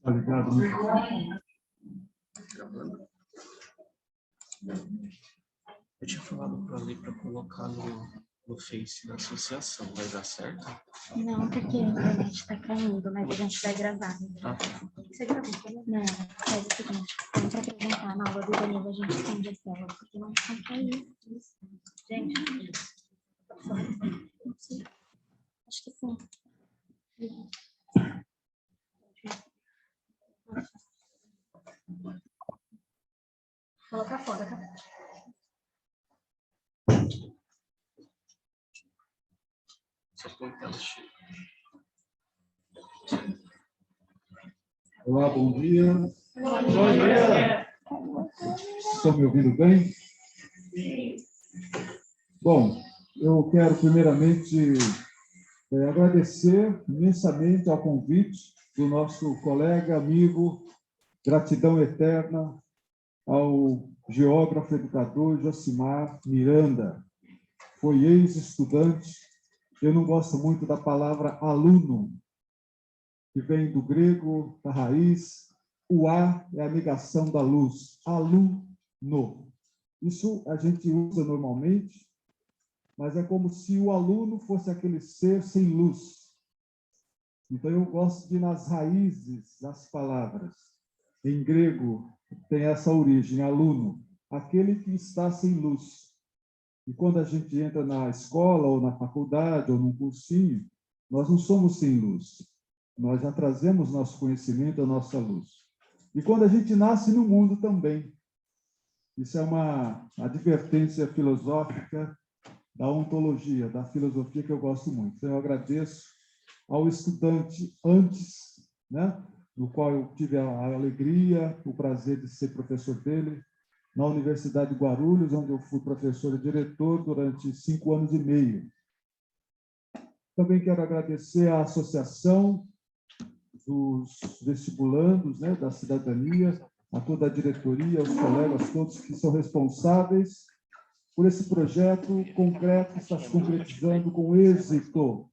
Tá ligado? Eu tinha falado para ali para colocar no Face da associação, vai dar certo? Não, porque a internet está caindo, mas a gente vai gravar. Ah, tá. Você gravou? Não, faz o seguinte, a gente apresentar na aula do Danilo, a gente estende as telas, porque não vai cair. Gente, acho que sim. Coloca fora, tá? Só põe tela cheia. Olá, bom dia. Bom dia. Estão me ouvindo bem? Sim. Bom, eu quero primeiramente agradecer imensamente ao convite do nosso colega, amigo, gratidão eterna ao geógrafo educador Josimar Miranda. Foi ex-estudante. Eu não gosto muito da palavra aluno, que vem do grego, da raiz. O A é a negação da luz. Aluno. Isso a gente usa normalmente, mas é como se o aluno fosse aquele ser sem luz. Então, eu gosto de ir nas raízes das palavras. Em grego, tem essa origem, aluno, aquele que está sem luz. E quando a gente entra na escola, ou na faculdade, ou num cursinho, nós não somos sem luz. Nós já trazemos nosso conhecimento, a nossa luz. E quando a gente nasce no mundo também. Isso é uma advertência filosófica da ontologia, da filosofia, que eu gosto muito. Então, eu agradeço ao estudante antes, né, no qual eu tive a alegria, o prazer de ser professor dele, na Universidade de Guarulhos, onde eu fui professor e diretor durante 5 anos e meio. Também quero agradecer à Associação dos Vestibulandos, né, da Cidadania, a toda a diretoria, aos colegas todos que são responsáveis por esse projeto concreto que está se concretizando com êxito.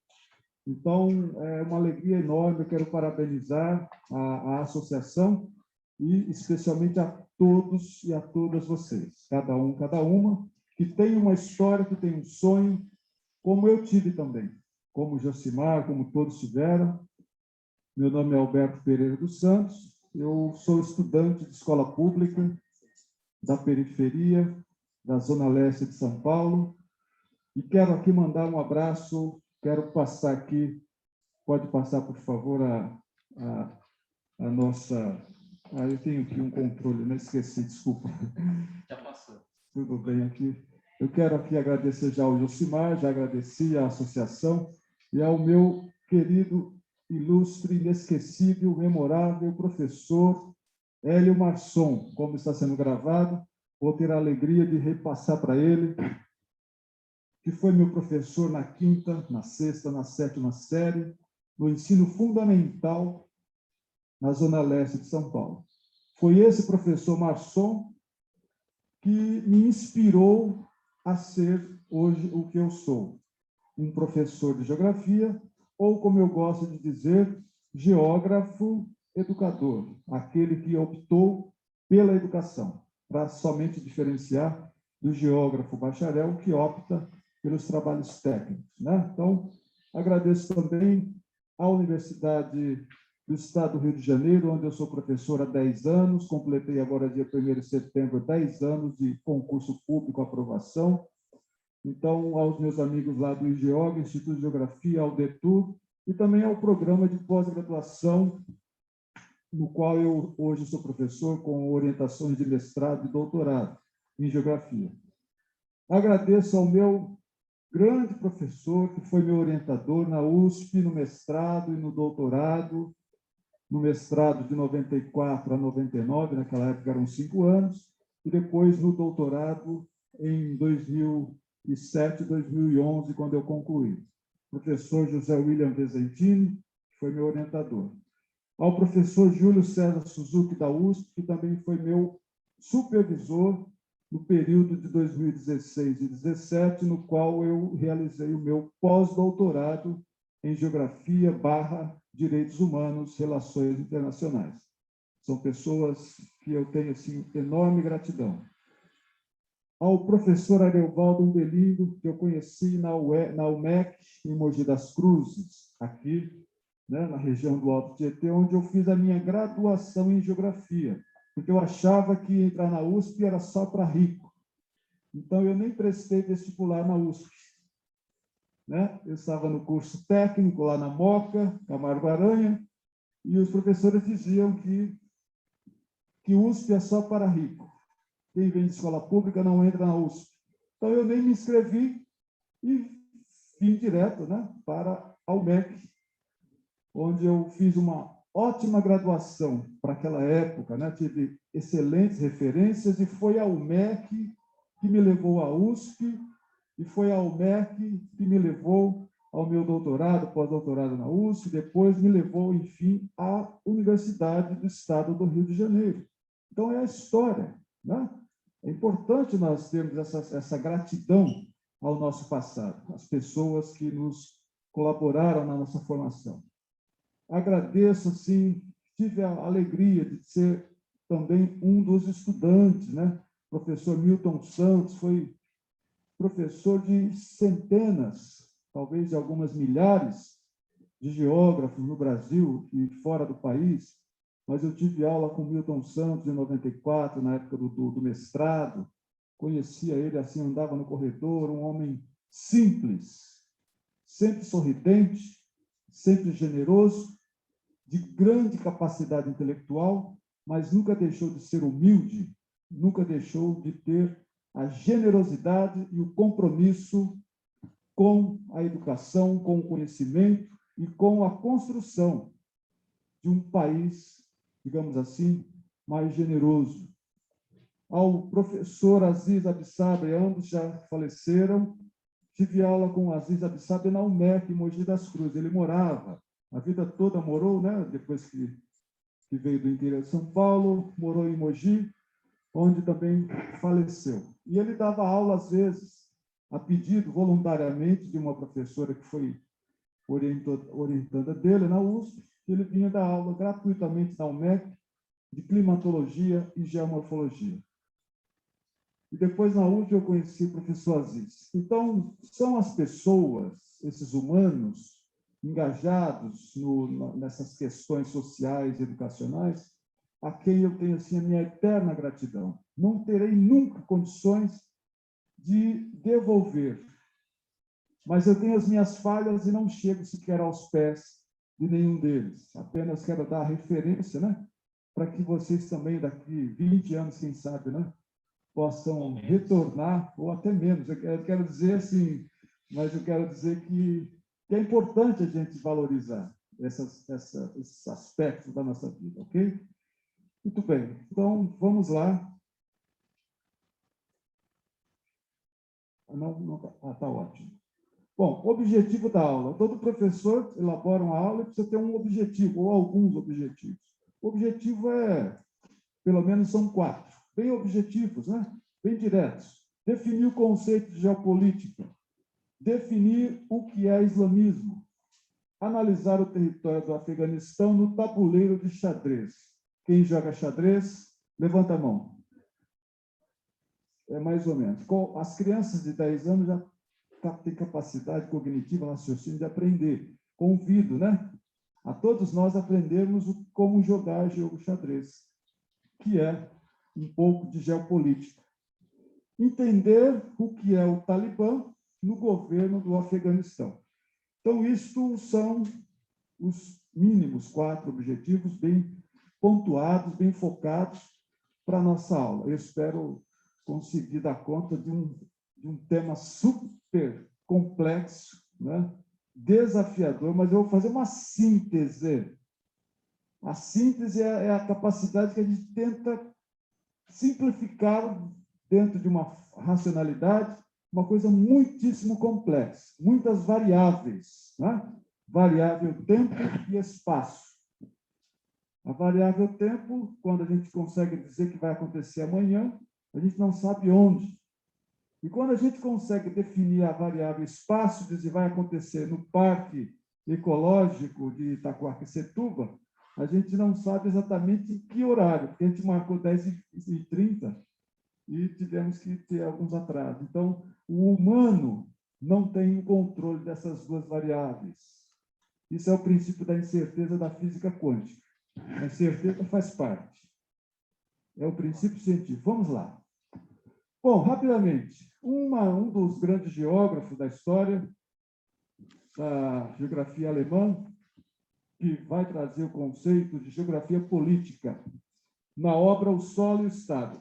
Então, é uma alegria enorme, eu quero parabenizar a associação e especialmente a todos e a todas vocês, cada um, cada uma, que tem uma história, que tem um sonho, como eu tive também, como o Josimar, como todos tiveram. Meu nome é Alberto Pereira dos Santos, eu sou estudante de escola pública da periferia, da Zona Leste de São Paulo, e quero aqui mandar um abraço, quero passar aqui, pode passar, por favor, a nossa... eu tenho aqui um controle, não esqueci, desculpa. Já passou. Tudo bem aqui. Eu quero aqui agradecer já ao Josimar, já agradeci à associação, e ao meu querido, ilustre, inesquecível, memorável professor Hélio Marçom, como está sendo gravado. Vou ter a alegria de repassar para ele, que foi meu professor na 5ª, na 6ª, na 7ª série, no ensino fundamental, na Zona Leste de São Paulo. Foi esse professor Marçom que me inspirou a ser hoje o que eu sou, um professor de geografia, ou, como eu gosto de dizer, geógrafo educador, aquele que optou pela educação, para somente diferenciar do geógrafo bacharel que opta pelos trabalhos técnicos, né? Então, agradeço também à Universidade do Estado do Rio de Janeiro, onde eu sou professor há 10 anos, completei agora, dia 1º de setembro, 10 anos de concurso público, aprovação. Então, aos meus amigos lá do IGEOG, Instituto de Geografia, ao DETUR, e também ao programa de pós-graduação, no qual eu hoje sou professor com orientações de mestrado e doutorado em Geografia. Agradeço ao meu grande professor, que foi meu orientador na USP, no mestrado e no doutorado, no mestrado de 94 a 99, naquela época eram 5 anos, e depois no doutorado em 2007, 2011, quando eu concluí. Professor José William Vesentini, que foi meu orientador. Ao professor Júlio César Suzuki, da USP, que também foi meu supervisor no período de 2016 e 2017, no qual eu realizei o meu pós-doutorado em Geografia / direitos humanos, relações internacionais. São pessoas que eu tenho assim, enorme gratidão. Ao professor Ariovaldo Umbelindo, que eu conheci na UMEC, em Mogi das Cruzes, aqui, né, na região do Alto Tietê, onde eu fiz a minha graduação em Geografia, porque eu achava que entrar na USP era só para rico. Então, eu nem prestei vestibular na USP. Né? Eu estava no curso técnico, lá na Moca, Camargo Aranha, e os professores diziam que USP é só para rico. Quem vem de escola pública não entra na USP. Então, eu nem me inscrevi e vim direto, né, para a UMEC, onde eu fiz uma ótima graduação para aquela época, né? Tive excelentes referências e foi a UMEC que me levou à USP e foi a UMEC que me levou ao meu doutorado, pós-doutorado na USP, depois me levou, enfim, à Universidade do Estado do Rio de Janeiro. Então, é a história, né? É importante nós termos essa gratidão ao nosso passado, às pessoas que nos colaboraram na nossa formação. Agradeço, assim, tive a alegria de ser também um dos estudantes, né? O professor Milton Santos foi professor de centenas, talvez de algumas milhares de geógrafos no Brasil e fora do país, mas eu tive aula com Milton Santos em 94, na época do mestrado, conhecia ele assim, andava no corredor, um homem simples, sempre sorridente, sempre generoso, de grande capacidade intelectual, mas nunca deixou de ser humilde, nunca deixou de ter a generosidade e o compromisso com a educação, com o conhecimento e com a construção de um país, digamos assim, mais generoso. Ao professor Aziz Abissabri, ambos já faleceram, tive aula com o Aziz Abissabri na UMEC, em Mogi das Cruzes. Ele morava, a vida toda morou, né? Depois que veio do interior de São Paulo, morou em Mogi, onde também faleceu. E ele dava aula, às vezes, a pedido, voluntariamente, de uma professora que foi orientanda dele na USP, ele vinha dar aula gratuitamente na UMEC de climatologia e geomorfologia. E depois, na USP, eu conheci o professor Aziz. Então, são as pessoas, esses humanos, engajados nessas questões sociais e educacionais, a quem eu tenho assim, a minha eterna gratidão. Não terei nunca condições de devolver, mas eu tenho as minhas falhas e não chego sequer aos pés de nenhum deles. Apenas quero dar a referência, né, para que vocês também, daqui 20 anos, quem sabe, né, possam retornar, ou até menos. Eu quero dizer assim, mas eu quero dizer que é importante a gente valorizar esses aspectos da nossa vida, ok? Muito bem, então vamos lá. Tá ótimo. Bom, objetivo da aula. Todo professor elabora uma aula e precisa ter um objetivo, ou alguns objetivos. O objetivo pelo menos são 4, bem objetivos, né? Bem diretos. Definir o conceito de geopolítica, definir o que é islamismo, analisar o território do Afeganistão no tabuleiro de xadrez. Quem joga xadrez, levanta a mão. É mais ou menos. As crianças de 10 anos já têm capacidade cognitiva, raciocínio de aprender. Convido, né, a todos nós aprendermos como jogar jogo xadrez, que é um pouco de geopolítica. Entender o que é o Talibã no governo do Afeganistão. Então, isto são os mínimos 4 objetivos bem pontuados, bem focados para a nossa aula. Eu espero conseguir dar conta de um tema super complexo, né? Desafiador, mas eu vou fazer uma síntese. A síntese é a capacidade que a gente tenta simplificar dentro de uma racionalidade, uma coisa muitíssimo complexa, muitas variáveis, né? Variável tempo e espaço. A variável tempo, quando a gente consegue dizer que vai acontecer amanhã, a gente não sabe onde. E quando a gente consegue definir a variável espaço, dizer vai acontecer no Parque ecológico de Itaquaquecetuba, a gente não sabe exatamente em que horário, porque a gente marcou 10h30 e tivemos que ter alguns atrasos. Então, o humano não tem o controle dessas duas variáveis. Isso é o princípio da incerteza da física quântica. A incerteza faz parte. É o princípio científico. Vamos lá. Bom, rapidamente, um dos grandes geógrafos da história, da geografia alemã, que vai trazer o conceito de geografia política na obra O Solo e o Estado.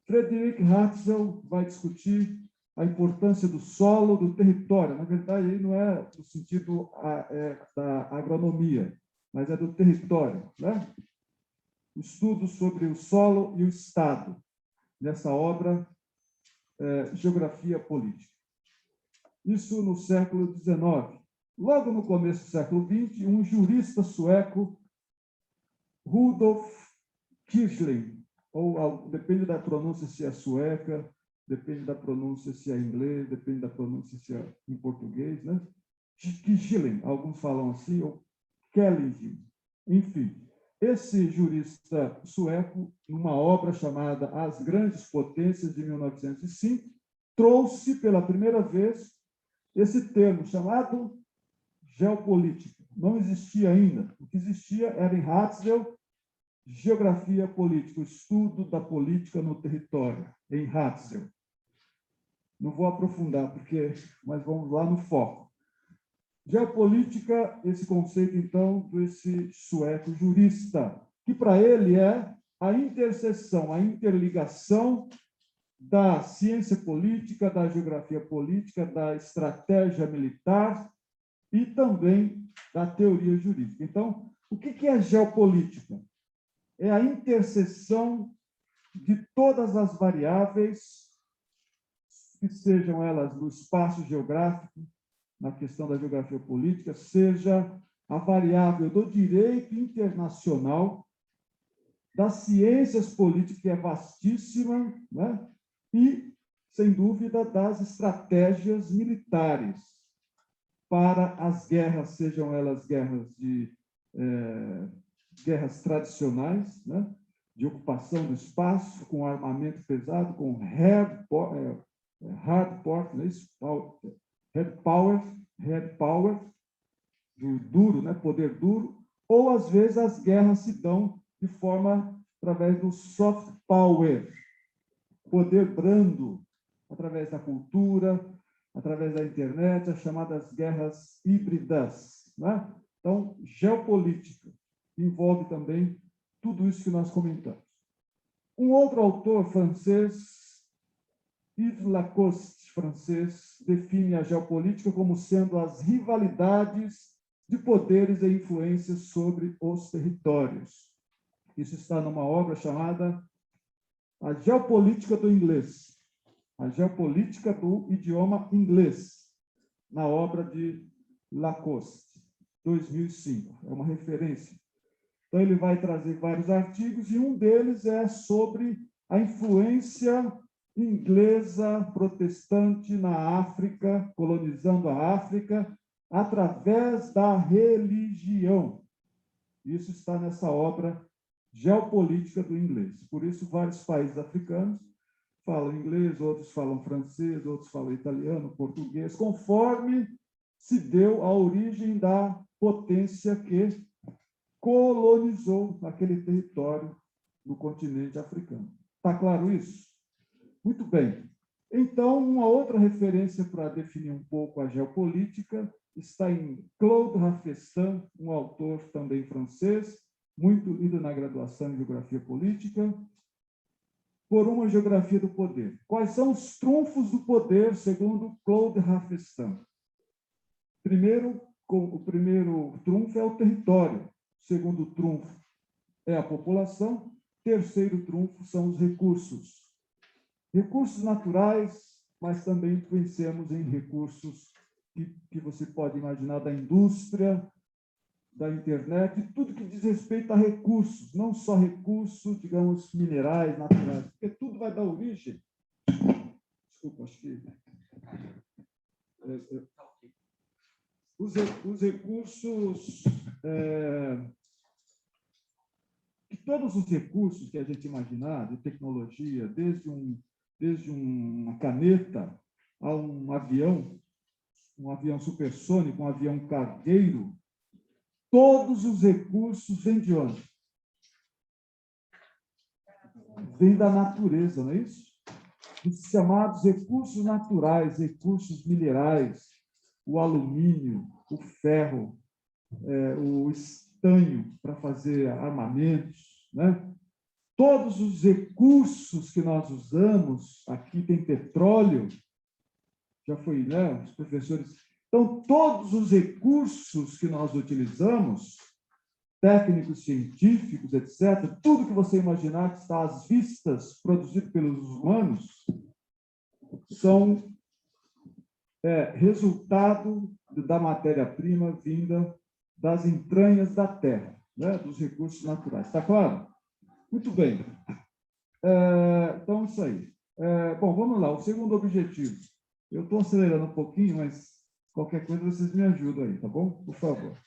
Friedrich Ratzel vai discutir a importância do solo, do território. Na verdade, aí não é no sentido da agronomia, mas é do território, né? Estudos sobre o solo e o Estado, nessa obra Geografia Política. Isso no século XIX. Logo no começo do século XX, um jurista sueco, Rudolf Kirchling, ou depende da pronúncia se é sueca, depende da pronúncia se é inglês, depende da pronúncia se é em português, né? Kirchling, alguns falam assim, ou Kelling, enfim. Esse jurista sueco, numa obra chamada As Grandes Potências, de 1905, trouxe pela primeira vez esse termo chamado geopolítica. Não existia ainda. O que existia era em Ratzel, geografia política, o estudo da política no território, em Ratzel. Não vou aprofundar, mas vamos lá no foco. Geopolítica, esse conceito, então, desse sueco jurista, que para ele é a interseção, a interligação da ciência política, da geografia política, da estratégia militar e também da teoria jurídica. Então, o que é geopolítica? É a interseção de todas as variáveis, que sejam elas no espaço geográfico, na questão da geografia política, seja a variável do direito internacional, das ciências políticas, que é vastíssima, né? E, sem dúvida, das estratégias militares para as guerras, sejam elas guerras tradicionais, né? De ocupação do espaço, com armamento pesado, com hard power, do duro, né? Poder duro, ou às vezes as guerras se dão de forma através do soft power, poder brando, através da cultura, através da internet, as chamadas guerras híbridas, né? Então, geopolítica envolve também tudo isso que nós comentamos. Um outro autor francês, Yves Lacoste, francês, define a geopolítica como sendo as rivalidades de poderes e influências sobre os territórios. Isso está numa obra chamada A Geopolítica do Inglês, a geopolítica do idioma inglês, na obra de Lacoste, 2005. É uma referência. Então, ele vai trazer vários artigos, e um deles é sobre a influência inglesa protestante na África, colonizando a África, através da religião. Isso está nessa obra Geopolítica do Inglês. Por isso, vários países africanos falam inglês, outros falam francês, outros falam italiano, português, conforme se deu a origem da potência que colonizou aquele território do continente africano. Está claro isso? Muito bem. Então, uma outra referência para definir um pouco a geopolítica está em Claude Rafestin, um autor também francês, muito lido na graduação em Geografia Política, por uma geografia do poder. Quais são os trunfos do poder, segundo Claude Rafestin? O primeiro trunfo é o território. O segundo trunfo é a população. O terceiro trunfo são os recursos. Recursos naturais, mas também pensemos em recursos que você pode imaginar da indústria, da internet, e tudo que diz respeito a recursos, não só recursos, digamos, minerais, naturais, porque tudo vai dar origem. Desculpa, acho que... os recursos, todos os recursos que a gente imaginar de tecnologia, desde uma caneta a um avião supersônico, um avião cargueiro, todos os recursos vêm de onde? Vêm da natureza, não é isso? Os chamados recursos naturais, recursos minerais, o alumínio, o ferro, o estanho para fazer armamentos, né? Todos os recursos que nós usamos, aqui tem petróleo, já foi, né? Os professores. Então, todos os recursos que nós utilizamos, técnicos, científicos, etc., tudo que você imaginar que está às vistas, produzido pelos humanos, são resultado da matéria-prima vinda das entranhas da Terra, né? Dos recursos naturais. Está claro? Muito bem. Então, isso aí. Bom, vamos lá. O segundo objetivo. Eu estou acelerando um pouquinho, mas qualquer coisa vocês me ajudam aí, tá bom? Por favor.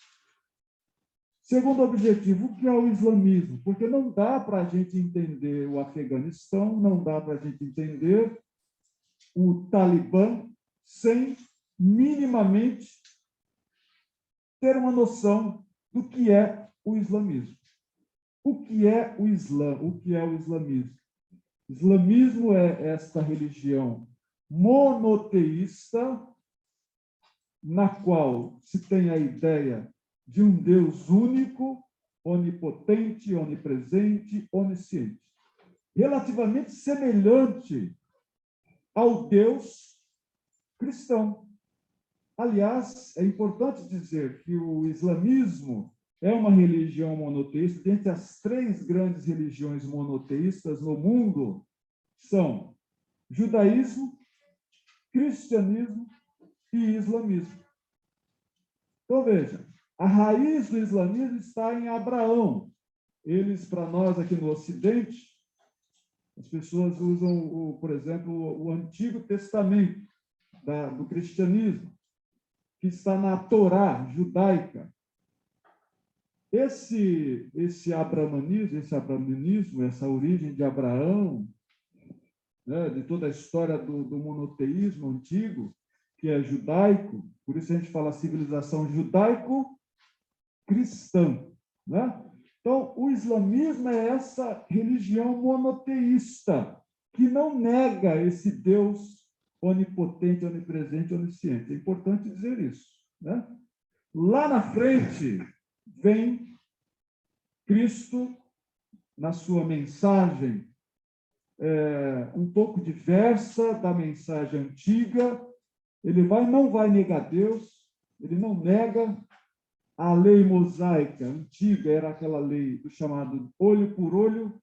Segundo objetivo, o que é o islamismo? Porque não dá para a gente entender o Afeganistão, não dá para a gente entender o Talibã sem minimamente ter uma noção do que é o islamismo. O que é o Islã? O que é o islamismo? Islamismo é esta religião monoteísta na qual se tem a ideia de um Deus único, onipotente, onipresente, onisciente, relativamente semelhante ao Deus cristão. Aliás, é importante dizer que o islamismo é uma religião monoteísta. Dentre as 3 grandes religiões monoteístas no mundo são judaísmo, cristianismo e islamismo. Então, veja, a raiz do islamismo está em Abraão. Eles, para nós aqui no Ocidente, as pessoas usam, por exemplo, o Antigo Testamento do cristianismo, que está na Torá judaica. Esse abramanismo, essa origem de Abraão, né, de toda a história do monoteísmo antigo, que é judaico, por isso a gente fala civilização judaico-cristã, né? Então, o islamismo é essa religião monoteísta, que não nega esse Deus onipotente, onipresente, onisciente. É importante dizer isso, né? Lá na frente vem Cristo, na sua mensagem um pouco diversa da mensagem antiga. Ele não vai negar Deus, ele não nega a lei mosaica antiga, era aquela lei do chamado olho por olho,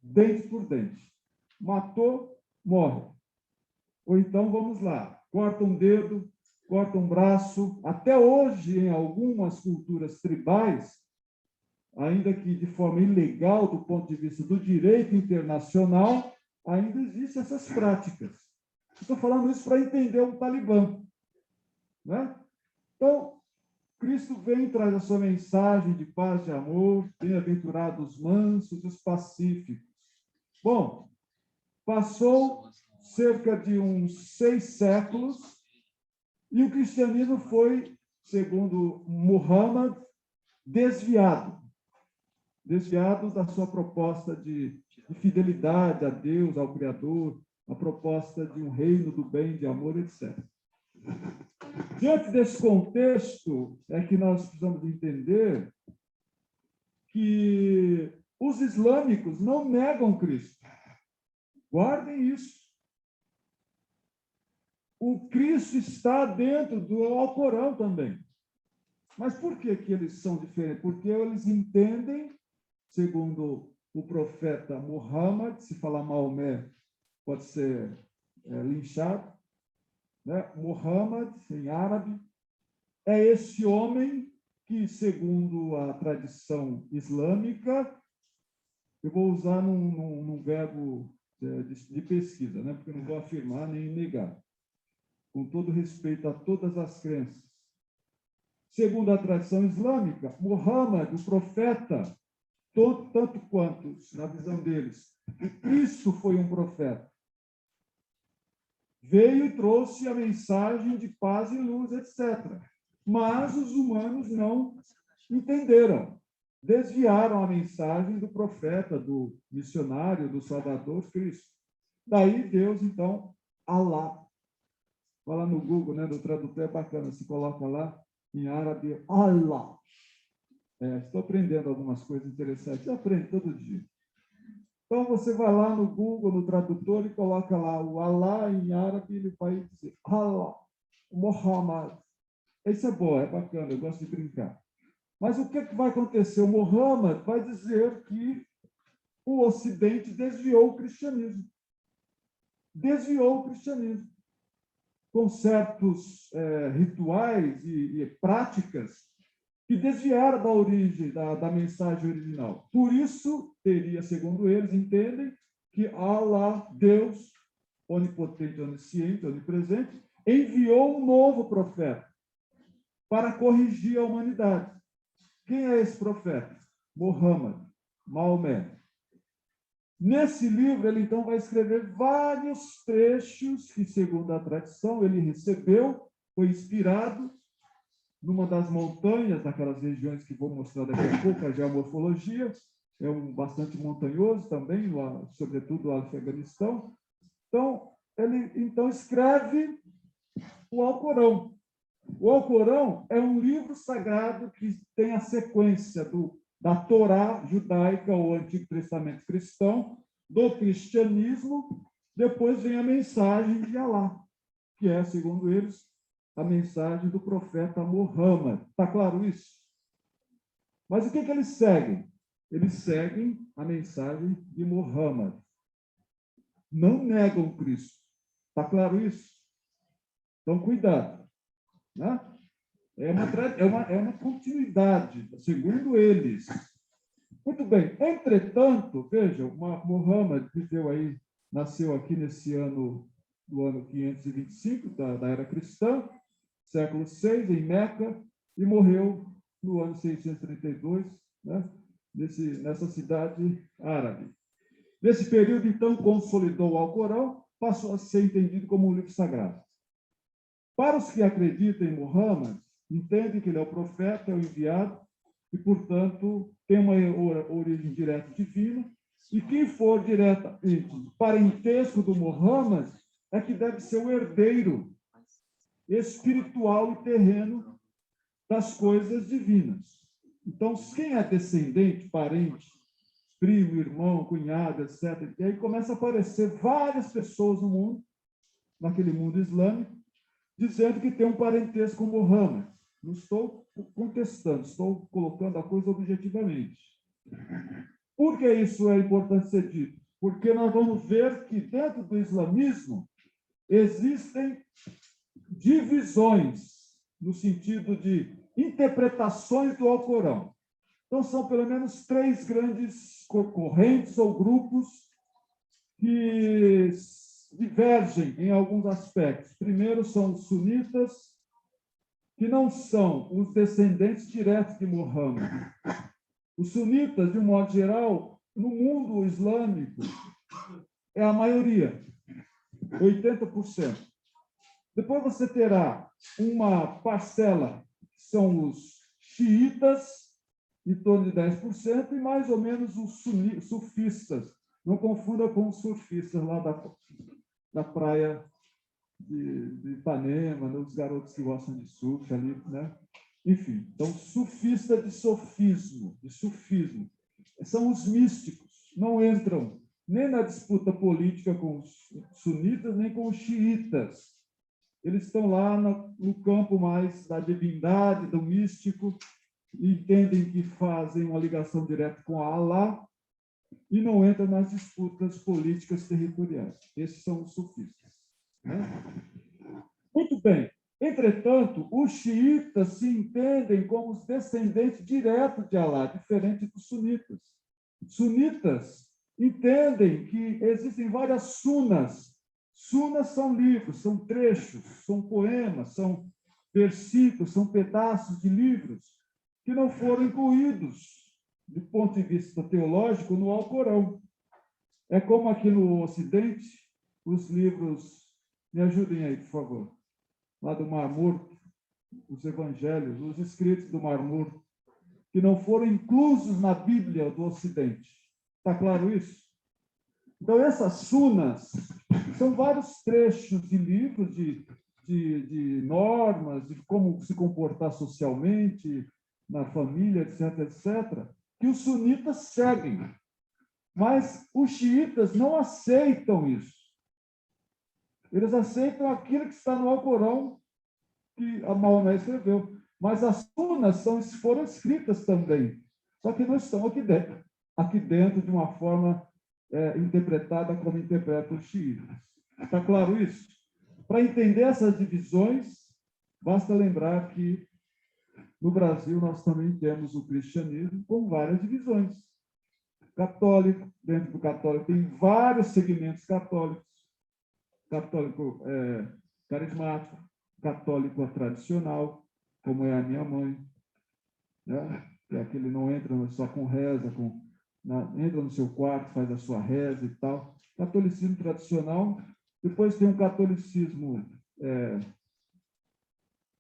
dente por dente. Matou, morre. Ou então, vamos lá, corta um dedo, corta um braço. Até hoje, em algumas culturas tribais, ainda que de forma ilegal do ponto de vista do direito internacional, ainda existem essas práticas. Estou falando isso para entender o Talibã, né? Então, Cristo vem e traz a sua mensagem de paz e amor, bem-aventurados os mansos e os pacíficos. Bom, passou cerca de uns 6 séculos e o cristianismo foi, segundo Muhammad, desviado da sua proposta de fidelidade a Deus, ao Criador, a proposta de um reino do bem, de amor, etc. Diante desse contexto, é que nós precisamos entender que os islâmicos não negam Cristo. Guardem isso. O Cristo está dentro do Alcorão também. Mas por que eles são diferentes? Porque eles entendem, segundo o profeta Muhammad, se falar Maomé, pode ser linchado, né? Muhammad, em árabe, é esse homem que, segundo a tradição islâmica, eu vou usar num verbo de pesquisa, né? Porque eu não vou afirmar nem negar, com todo respeito a todas as crenças. segundo a tradição islâmica, Muhammad, o profeta, tanto quanto, na visão deles, Cristo foi um profeta. Veio e trouxe a mensagem de paz e luz, etc. Mas os humanos não entenderam, desviaram a mensagem do profeta, do missionário, do Salvador Cristo. Daí Deus, então, Allah. Vai lá no Google, né, do tradutor, é bacana, se coloca lá em árabe, Allah. Estou aprendendo algumas coisas interessantes, eu aprendo todo dia. Então, você vai lá no Google, no tradutor, e coloca lá o Allah em árabe, ele vai dizer Allah, Muhammad. Isso é bom, é bacana, eu gosto de brincar. Mas o que vai acontecer? O Muhammad vai dizer que o Ocidente desviou o cristianismo. Desviou o cristianismo. Com certos rituais e práticas que desviaram da origem, da mensagem original. Por isso, teria, segundo eles, entendem que Allah, Deus, onipotente, onisciente, onipresente, enviou um novo profeta para corrigir a humanidade. Quem é esse profeta? Muhammad, Maomé. Nesse livro, ele então vai escrever vários trechos que, segundo a tradição, ele recebeu, foi inspirado numa das montanhas, daquelas regiões que vou mostrar daqui a pouco, a geomorfologia, é bastante montanhoso também, sobretudo lá no Afeganistão. Então, ele escreve o Alcorão. O Alcorão é um livro sagrado que tem a sequência da Torá judaica, ou Antigo Testamento cristão, do cristianismo, depois vem a mensagem de Alá, que é, segundo eles, a mensagem do profeta Muhammad. Está claro isso? Mas o que eles seguem? Eles seguem a mensagem de Muhammad. Não negam Cristo. Está claro isso? Então, cuidado. Né? É uma continuidade, segundo eles. Muito bem. Entretanto, vejam, Muhammad nasceu aqui nesse ano, no ano 525 da era cristã, século VI, em Meca, e morreu no ano 632, né, nessa cidade árabe. Nesse período, então, consolidou o Alcorão, passou a ser entendido como um livro sagrado. Para os que acreditam em Muhammad, entendem que ele é o profeta, é o enviado, e, portanto, tem uma origem direta divina, e quem for diretamente parentesco do Muhammad é que deve ser o herdeiro espiritual e terreno das coisas divinas. Então, quem é descendente, parente, primo, irmão, cunhado, etc., e aí começa a aparecer várias pessoas no mundo, naquele mundo islâmico, dizendo que tem um parentesco com Muhammad. Não estou contestando, estou colocando a coisa objetivamente. Por que isso é importante ser dito? Porque nós vamos ver que dentro do islamismo existem divisões no sentido de interpretações do Alcorão. Então, são pelo menos 3 grandes correntes ou grupos que divergem em alguns aspectos. Primeiro são os sunitas, que não são os descendentes diretos de Muhammad. Os sunitas, de um modo geral, no mundo islâmico, é a maioria, 80%. Depois você terá uma parcela, que são os xiitas, em torno de 10%, e mais ou menos os sufistas. Não confunda com os surfistas lá da praia de Ipanema, né? Os garotos que gostam de surf ali, né? Enfim, então, sufista de sufismo. São os místicos, não entram nem na disputa política com os sunitas, nem com os xiitas. Eles estão lá no campo mais da divindade, do místico, e entendem que fazem uma ligação direta com Allah e não entram nas disputas políticas territoriais. Esses são os sufistas. Né? Muito bem. Entretanto, os xiitas se entendem como os descendentes diretos de Allah, diferente dos sunitas. Sunitas entendem que existem várias sunas. Sunas são livros, são trechos, são poemas, são versículos, são pedaços de livros que não foram incluídos, do ponto de vista teológico, no Alcorão. É como aqui no Ocidente, os livros, me ajudem aí, por favor, lá do Mar Morto, os evangelhos, os escritos do Mar Morto, que não foram inclusos na Bíblia do Ocidente. Está claro isso? Então, essas sunas são vários trechos de livros, de normas, de como se comportar socialmente, na família, etc., etc., que os sunitas seguem. Mas os xiitas não aceitam isso. Eles aceitam aquilo que está no Alcorão, que a Maomé escreveu. Mas as sunas foram escritas também, só que não estão aqui dentro de uma forma interpretada como interpretam os xiitas. Está claro isso? Para entender essas divisões, basta lembrar que no Brasil nós também temos o cristianismo com várias divisões. Católico, dentro do católico tem vários segmentos católicos. Católico carismático, católico tradicional, como é a minha mãe, né? Que é aquele não entra só com reza, entra no seu quarto, faz a sua reza e tal. Catolicismo tradicional. Depois tem um catolicismo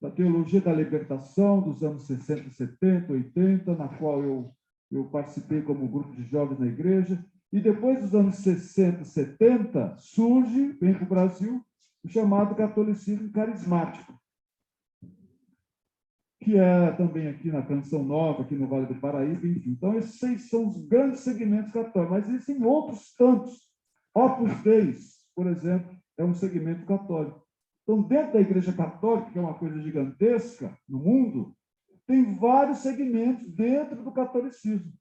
da teologia da libertação dos anos 60, 70, 80, na qual eu participei como grupo de jovens na igreja. E depois dos anos 60, 70, surge, vem para o Brasil, o chamado catolicismo carismático, que é também aqui na Canção Nova, aqui no Vale do Paraíba, enfim. Então, esses são os grandes segmentos católicos, mas existem outros tantos. Opus Dei, por exemplo, é um segmento católico. Então, dentro da Igreja Católica, que é uma coisa gigantesca no mundo, tem vários segmentos dentro do catolicismo.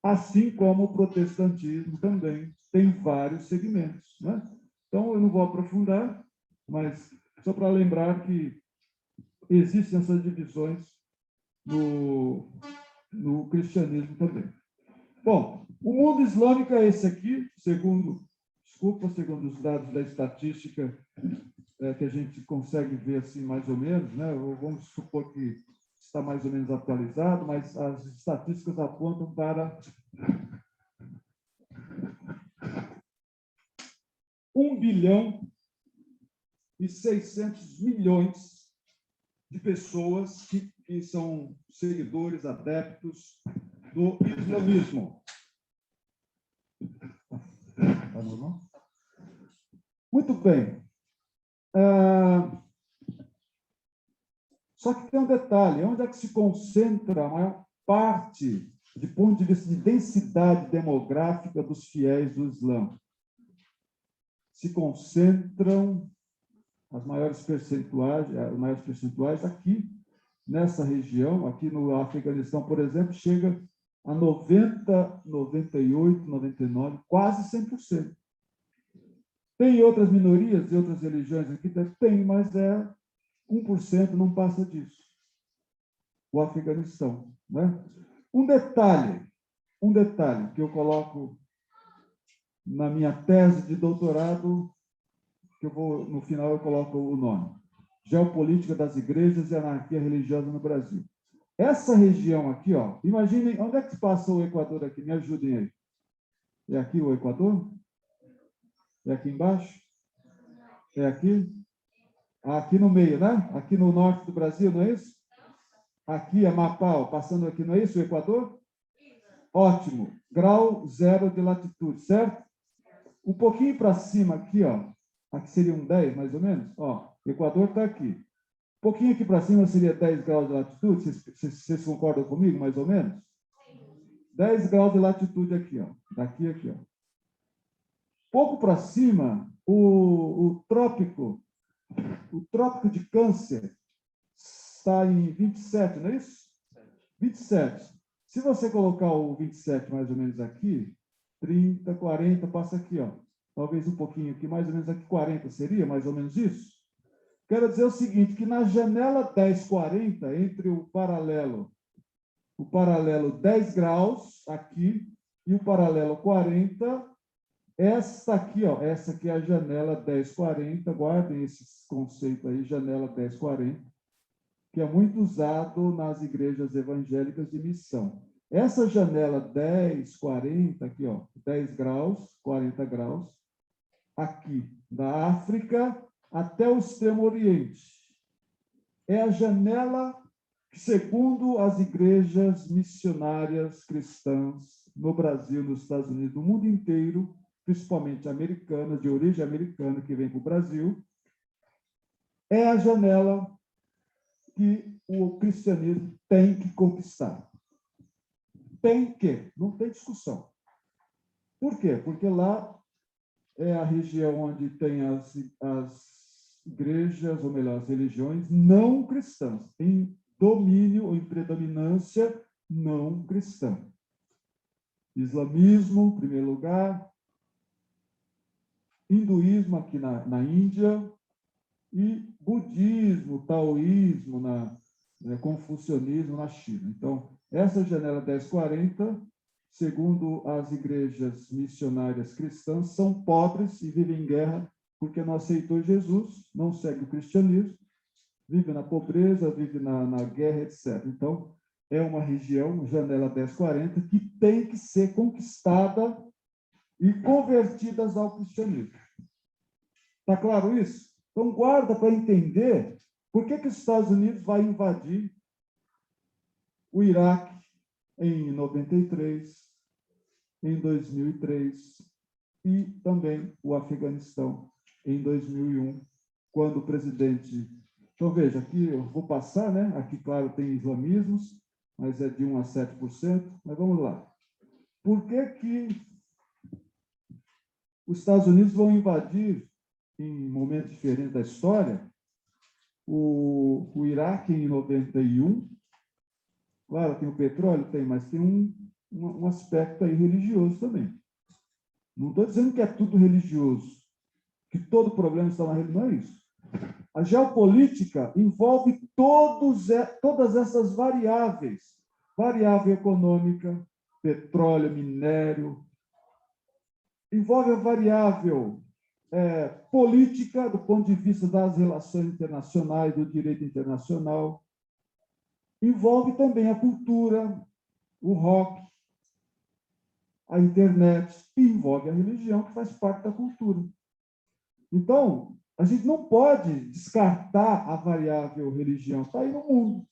Assim como o protestantismo também tem vários segmentos, né? Então, eu não vou aprofundar, mas só para lembrar que existem essas divisões no cristianismo também. Bom, o mundo islâmico é esse aqui, segundo os dados da estatística que a gente consegue ver assim mais ou menos, né? Vamos supor que está mais ou menos atualizado, mas as estatísticas apontam para 1,6 bilhão de pessoas que são seguidores, adeptos do islamismo. Tá normal? Muito bem. Só que tem um detalhe, onde é que se concentra a maior parte, de ponto de vista de densidade demográfica dos fiéis do Islã? Se concentram as maiores percentuais aqui, nessa região, aqui no Afeganistão, por exemplo, chega a 90, 98, 99, quase 100%. Tem outras minorias e outras religiões aqui? Tem, mas 1%, não passa disso. O Afeganistão, né? Um detalhe que eu coloco na minha tese de doutorado, que no final eu coloco o nome: Geopolítica das Igrejas e Anarquia Religiosa no Brasil. Essa região aqui, ó, imaginem, onde é que passa o Equador aqui? Me ajudem aí. É aqui o Equador? É aqui embaixo? É aqui? Aqui no meio, né? Aqui no norte do Brasil, não é isso? Aqui, Amapá, passando aqui, não é isso o Equador? Ótimo. Grau 0 de latitude, certo? Um pouquinho para cima aqui, ó. Aqui seria 10, mais ou menos. Ó, o Equador está aqui. Um pouquinho aqui para cima seria 10 graus de latitude. Vocês concordam comigo, mais ou menos? 10 graus de latitude aqui, ó. Daqui a aqui, ó. Pouco para cima, o trópico de Câncer está em 27, não é isso? 27. Se você colocar o 27 mais ou menos aqui, 30, 40, passa aqui, ó. Talvez um pouquinho aqui, mais ou menos aqui 40 seria, mais ou menos isso? Quero dizer o seguinte, que na janela 10,40, entre o paralelo 10 graus aqui e o paralelo 40, Essa aqui, ó, essa aqui é a janela 1040, guardem esse conceito aí, janela 1040, que é muito usado nas igrejas evangélicas de missão. Essa janela 1040, aqui, ó, 10 graus, 40 graus, aqui, da África até o Extremo Oriente. É a janela que, segundo as igrejas missionárias cristãs no Brasil, nos Estados Unidos, no mundo inteiro, principalmente americanas, de origem americana, que vem para o Brasil, é a janela que o cristianismo tem que conquistar. Tem que, não tem discussão. Por quê? Porque lá é a região onde tem as igrejas, ou melhor, as religiões não cristãs, em domínio ou em predominância não cristã. Islamismo, em primeiro lugar, hinduísmo aqui na Índia, e budismo, taoísmo, confucionismo na China. Então, essa janela 1040, segundo as igrejas missionárias cristãs, são pobres e vivem em guerra porque não aceitou Jesus, não segue o cristianismo, vive na pobreza, vive na guerra, etc. Então, é uma região, janela 1040, que tem que ser conquistada e convertidas ao cristianismo. Está claro isso? Então, guarda para entender por que os Estados Unidos vai invadir o Iraque em 93, em 2003 e também o Afeganistão em 2001, quando o presidente... Então, veja, aqui eu vou passar, né? Aqui, claro, tem islamismos, mas é de 1 a 7%. Mas vamos lá. Por que os Estados Unidos vão invadir, em momentos diferentes da história, o Iraque em 91? Claro, tem o petróleo, tem, mas tem um aspecto aí religioso também. Não estou dizendo que é tudo religioso, que todo problema está na religião, não é isso. A geopolítica envolve todas essas variáveis. Variável econômica, petróleo, minério. Envolve a variável política, do ponto de vista das relações internacionais, do direito internacional. Envolve também a cultura, o rock, a internet, e envolve a religião, que faz parte da cultura. Então, a gente não pode descartar a variável religião, está aí no mundo.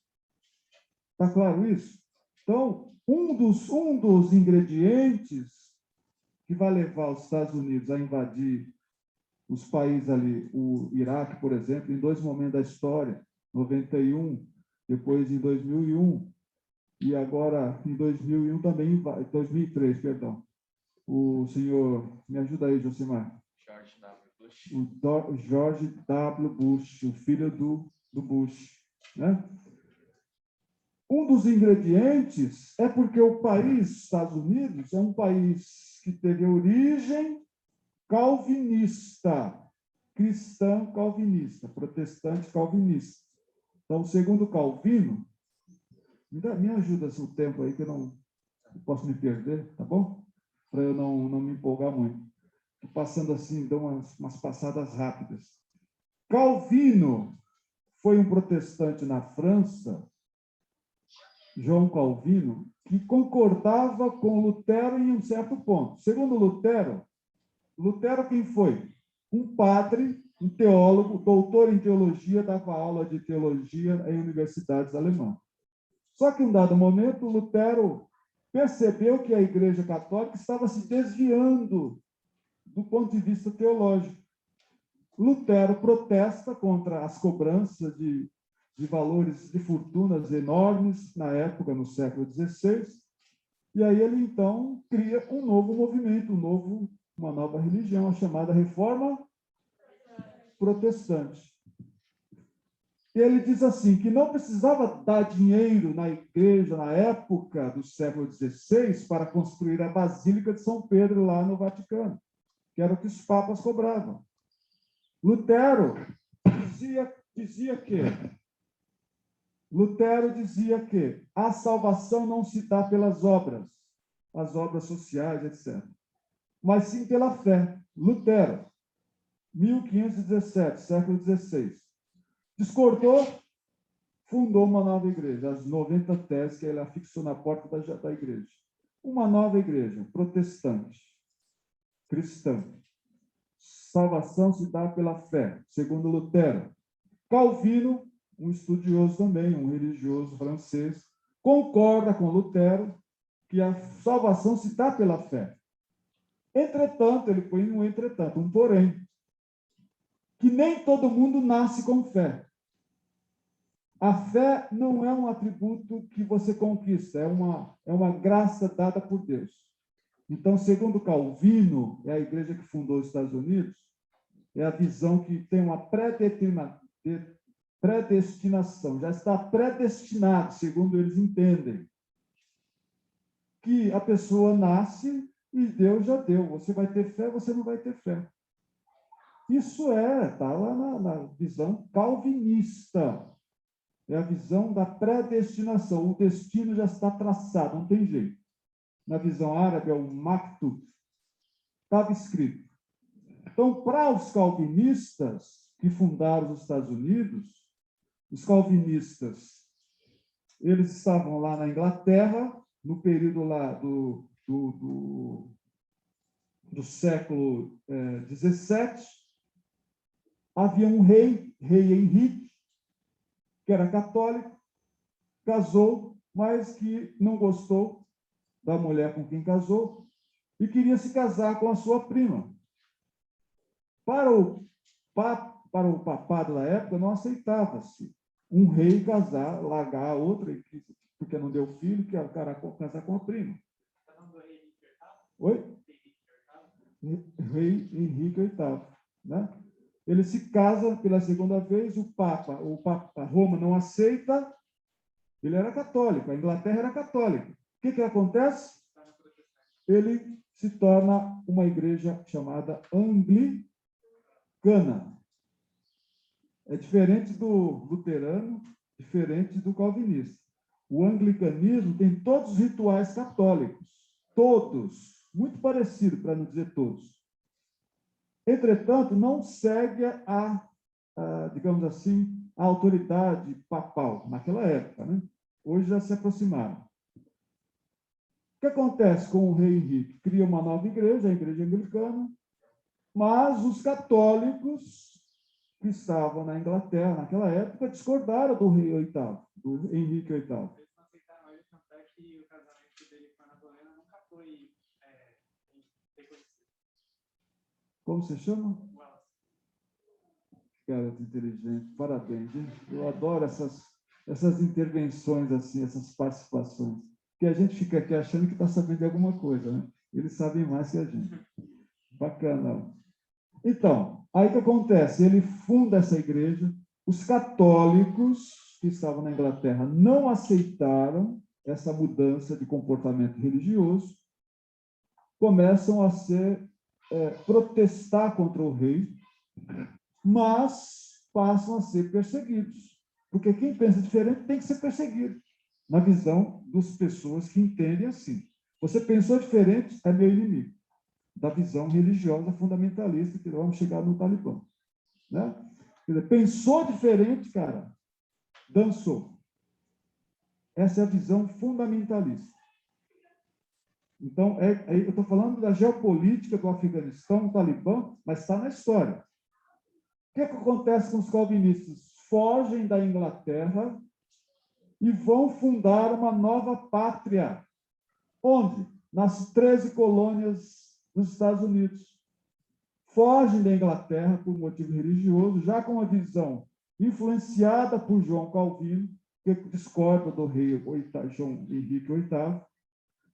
Está claro isso? Então, um dos ingredientes que vai levar os Estados Unidos a invadir os países ali, o Iraque, por exemplo, em 2 momentos da história, 91, depois em 2001, e agora em 2001 também, 2003, perdão. O senhor, me ajuda aí, Josimar. George W. Bush. O George W. Bush, o filho do Bush, né? Um dos ingredientes é porque o país, Estados Unidos, é um país que teve origem calvinista, cristã calvinista, protestante calvinista. Então, segundo Calvino, me ajuda o tempo aí, que eu posso me perder, tá bom? Para eu não me empolgar muito. Estou passando assim, dou umas passadas rápidas. Calvino foi um protestante na França, João Calvino, que concordava com Lutero em um certo ponto. Segundo Lutero quem foi? Um padre, um teólogo, doutor em teologia, dava aula de teologia em universidades alemãs. Só que, em um dado momento, Lutero percebeu que a Igreja Católica estava se desviando do ponto de vista teológico. Lutero protesta contra as cobranças de valores, de fortunas enormes na época, no século XVI, e aí ele, então, cria um novo movimento, uma nova religião, a chamada Reforma Protestante. E ele diz assim, que não precisava dar dinheiro na igreja, na época do século XVI, para construir a Basílica de São Pedro, lá no Vaticano, que era o que os papas cobravam. Lutero dizia que a salvação não se dá pelas obras, as obras sociais, etc. mas sim pela fé. Lutero, 1517, século XVI. Discordou, fundou uma nova igreja, as 90 teses que ele afixou na porta da igreja. Uma nova igreja, protestante, cristã. Salvação se dá pela fé, segundo Lutero. Calvino, um estudioso também, um religioso francês, concorda com Lutero que a salvação se dá pela fé. Entretanto, ele põe um entretanto, um porém, que nem todo mundo nasce com fé. A fé não é um atributo que você conquista, é uma graça dada por Deus. Então, segundo Calvino, é a igreja que fundou os Estados Unidos, é a visão que tem uma predestinação, já está predestinado, segundo eles entendem, que a pessoa nasce e Deus já deu. Você vai ter fé, você não vai ter fé. Isso está lá na visão calvinista. É a visão da predestinação. O destino já está traçado, não tem jeito. Na visão árabe é o maktub. Estava escrito. Então, para os calvinistas que fundaram os Estados Unidos, os calvinistas, eles estavam lá na Inglaterra, no período lá do século XVII. Havia um rei Henrique, que era católico, casou, mas que não gostou da mulher com quem casou e queria se casar com a sua prima. Para o papado da época, não aceitava-se um rei casar, largar a outra, porque não deu filho, que o cara casar com a prima. Oi? Rei Henrique VIII. Né? Ele se casa pela segunda vez, o Papa Roma não aceita, ele era católico, a Inglaterra era católica. O que acontece? Ele se torna uma igreja chamada anglicana. É diferente do luterano, diferente do calvinista. O anglicanismo tem todos os rituais católicos, todos, muito parecido, para não dizer todos. Entretanto, não segue digamos assim, a autoridade papal, naquela época. Né? Hoje já se aproximaram. O que acontece com o rei Henrique? Cria uma nova igreja, a igreja anglicana, mas os católicos que estavam na Inglaterra naquela época discordaram do rei VIII, do Henrique VIII. Eles não aceitaram ele, tanto é que o casamento dele com a Ana Bolena nunca foi reconhecido. Como você chama? Cara, inteligente, parabéns. Hein? Eu adoro essas intervenções, assim, essas participações. Porque a gente fica aqui achando que está sabendo de alguma coisa, né? Eles sabem mais que a gente. Bacana. Então, aí o que acontece? Ele funda essa igreja, os católicos que estavam na Inglaterra não aceitaram essa mudança de comportamento religioso, começam a protestar contra o rei, mas passam a ser perseguidos. Porque quem pensa diferente tem que ser perseguido, na visão das pessoas que entendem assim. Você pensou diferente, é meu inimigo. Da visão religiosa fundamentalista, que vamos chegar no Talibã. Né? Quer dizer, pensou diferente, cara, dançou. Essa é a visão fundamentalista. Então, eu estou falando da geopolítica do Afeganistão, do Talibã, mas está na história. O que acontece com os calvinistas? Fogem da Inglaterra e vão fundar uma nova pátria. Onde? Nas 13 colônias dos Estados Unidos. Fogem da Inglaterra por motivo religioso, já com uma visão influenciada por João Calvino, que discorda do rei João Henrique VIII,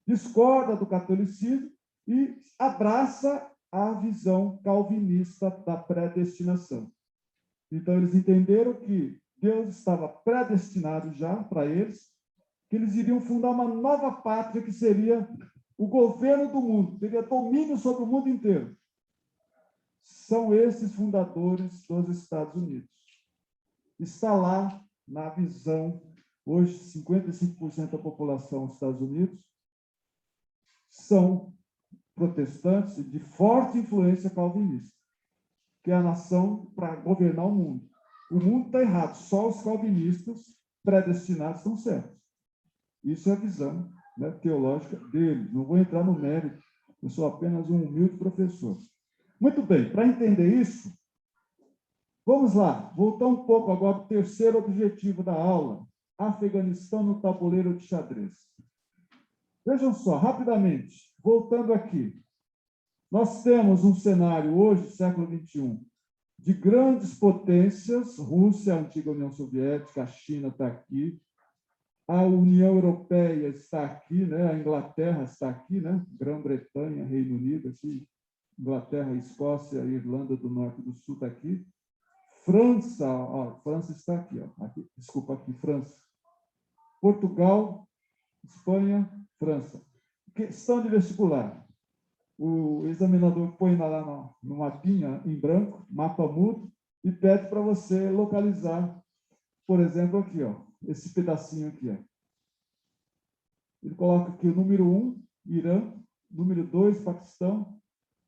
discorda do catolicismo e abraça a visão calvinista da predestinação. Então, eles entenderam que Deus estava predestinado já para eles, que eles iriam fundar uma nova pátria que seria o governo do mundo, teria domínio sobre o mundo inteiro. São esses fundadores dos Estados Unidos. Está lá na visão, hoje 55% da população dos Estados Unidos são protestantes de forte influência calvinista, que é a nação para governar o mundo. O mundo está errado, só os calvinistas predestinados estão certos. Isso é a visão, né, teológica deles. Não vou entrar no mérito, eu sou apenas um humilde professor. Muito bem, para entender isso, vamos lá, voltar um pouco agora para o terceiro objetivo da aula, Afeganistão no tabuleiro de xadrez. Vejam só, rapidamente, voltando aqui, nós temos um cenário hoje, século XXI, de grandes potências, Rússia, a antiga União Soviética, a China está aqui, a União Europeia está aqui, né? A Inglaterra está aqui, né? Grã-Bretanha, Reino Unido, aqui, Inglaterra, Escócia, Irlanda do Norte e do Sul está aqui. França, ó, França está aqui, ó, aqui, desculpa, aqui, França. Portugal, Espanha, França. Questão de vestibular. O examinador põe lá no mapinha em branco, mapa mudo, e pede para você localizar, por exemplo, aqui, ó, esse pedacinho aqui. Ó. Ele coloca aqui o número 1, Irã, número 2, Paquistão,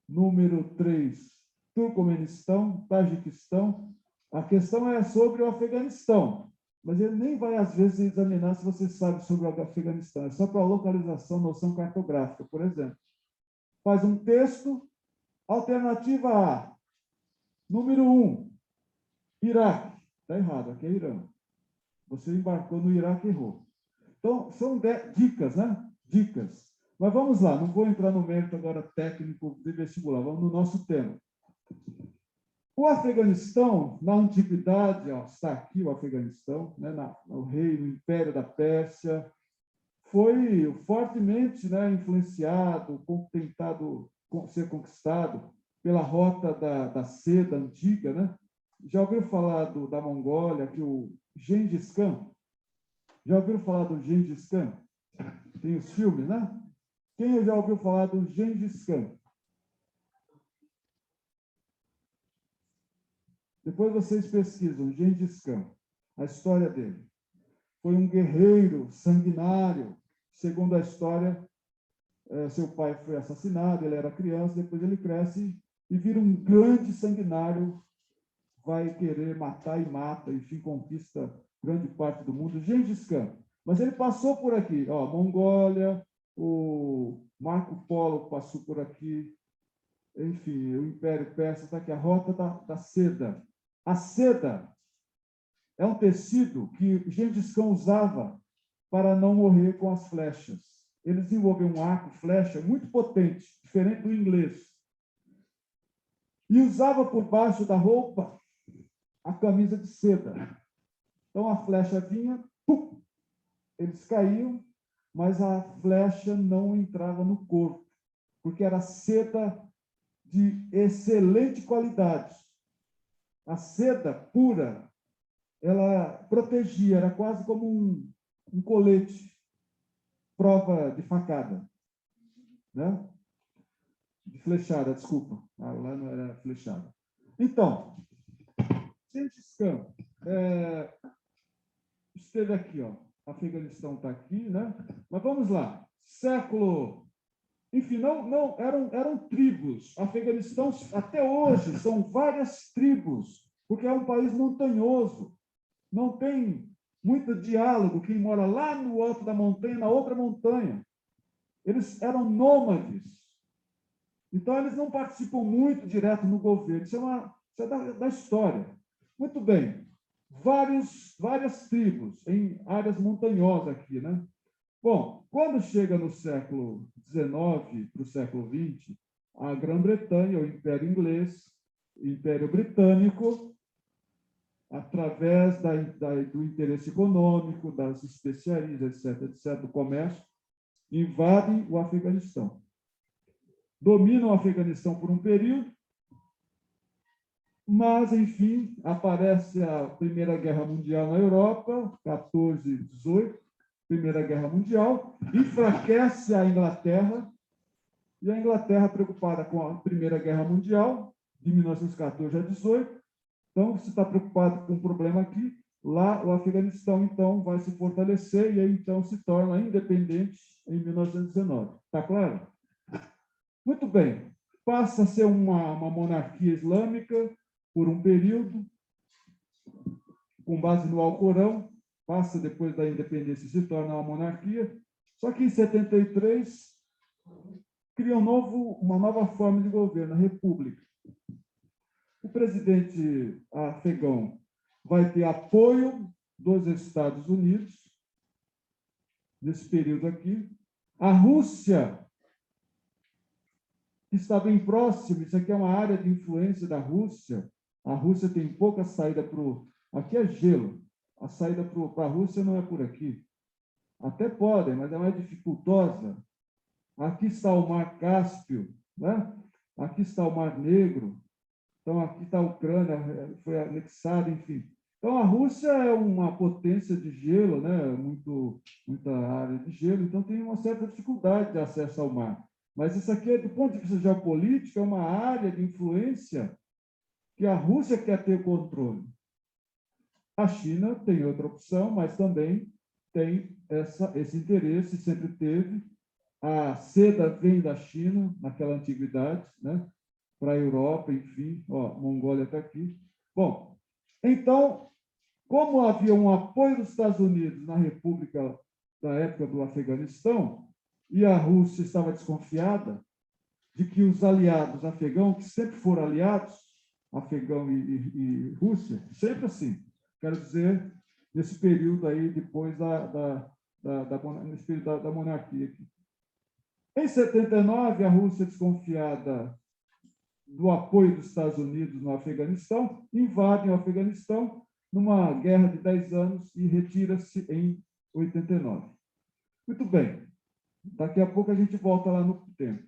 número 3, Turcomenistão, Tajiquistão. A questão é sobre o Afeganistão, mas ele nem vai, às vezes, examinar se você sabe sobre o Afeganistão. É só para localização, noção cartográfica, por exemplo. Faz um texto, alternativa A, número 1, Iraque. Está errado, aqui é Irã. Você embarcou no Iraque e errou. Então, são dicas, né? Dicas. Mas vamos lá, não vou entrar no mérito agora técnico de vestibular, vamos no nosso tema. O Afeganistão, na antiguidade, ó, está aqui o Afeganistão, né, o reino, o Império da Pérsia, foi fortemente, né, influenciado, tentado ser conquistado pela rota da seda antiga, né? Já ouviu falar da Mongólia, que o Gengis Khan? Já ouviu falar do Gengis Khan? Tem os filmes, né? Quem já ouviu falar do Gengis Khan? Depois vocês pesquisam Gengis Khan, a história dele. Foi um guerreiro sanguinário. Segundo a história, seu pai foi assassinado, ele era criança, depois ele cresce e vira um grande sanguinário, vai querer matar e mata, enfim, conquista grande parte do mundo. Gengis Khan. Mas ele passou por aqui, ó, Mongólia, o Marco Polo passou por aqui, enfim, o Império Persa está aqui, a rota da seda. A seda é um tecido que Gengis Khan usava para não morrer com as flechas. Ele desenvolveu um arco, flecha, muito potente, diferente do inglês. E usava por baixo da roupa a camisa de seda. Então, a flecha vinha, pum, eles caíam, mas a flecha não entrava no corpo, porque era seda de excelente qualidade. A seda pura, ela protegia, era quase como um colete, prova de facada, né? De flechada, desculpa. Ah, lá não era flechada. Então, Gengis Khan esteve aqui, ó. Afeganistão está aqui, né? Mas vamos lá. Século... Enfim, não eram tribos. Afeganistão, até hoje, são várias tribos, porque é um país montanhoso. Não tem muito diálogo. Quem mora lá no alto da montanha, na outra montanha. Eles eram nômades. Então, eles não participam muito direto no governo. Isso é da história. Muito bem. Várias tribos em áreas montanhosas aqui, né? Bom, quando chega no século XIX para o século XX, a Grã-Bretanha, o Império Inglês, o Império Britânico, através do interesse econômico, das especiarias, etc., do comércio, invadem o Afeganistão. Dominam o Afeganistão por um período, mas, enfim, aparece a Primeira Guerra Mundial na Europa, 14, 18, Primeira Guerra Mundial, enfraquece a Inglaterra, e a Inglaterra, preocupada com a Primeira Guerra Mundial, de 1914 a 18, então, se está preocupado com um problema aqui, lá o Afeganistão, então, vai se fortalecer e aí, então, se torna independente em 1919. Está claro? Muito bem, passa a ser uma monarquia islâmica por um período, com base no Alcorão, passa depois da independência e se torna uma monarquia, só que em 73 cria uma nova forma de governo, a república. O presidente afegão vai ter apoio dos Estados Unidos, nesse período aqui. A Rússia, que está bem próximo, isso aqui é uma área de influência da Rússia. A Rússia tem pouca saída para o... Aqui é gelo. A saída para a Rússia não é por aqui. Até podem, mas é mais dificultosa. Aqui está o Mar Cáspio, né? Aqui está o Mar Negro. Então, aqui está a Ucrânia, foi anexada, enfim. Então, a Rússia é uma potência de gelo, né? Muita área de gelo, então tem uma certa dificuldade de acesso ao mar. Mas isso aqui, do ponto de vista geopolítico, é uma área de influência que a Rússia quer ter controle. A China tem outra opção, mas também tem esse interesse, sempre teve. A seda vem da China, naquela antiguidade, né? Para a Europa, enfim. Ó, Mongólia está aqui. Bom, então, como havia um apoio dos Estados Unidos na República da época do Afeganistão, e a Rússia estava desconfiada de que os aliados afegãos, que sempre foram aliados, afegão e Rússia, sempre assim, quero dizer, nesse período aí, depois nesse período da monarquia aqui. Em 79, a Rússia, desconfiada do apoio dos Estados Unidos no Afeganistão, invade o Afeganistão numa guerra de 10 anos e retira-se em 89. Muito bem. Daqui a pouco a gente volta lá no tempo.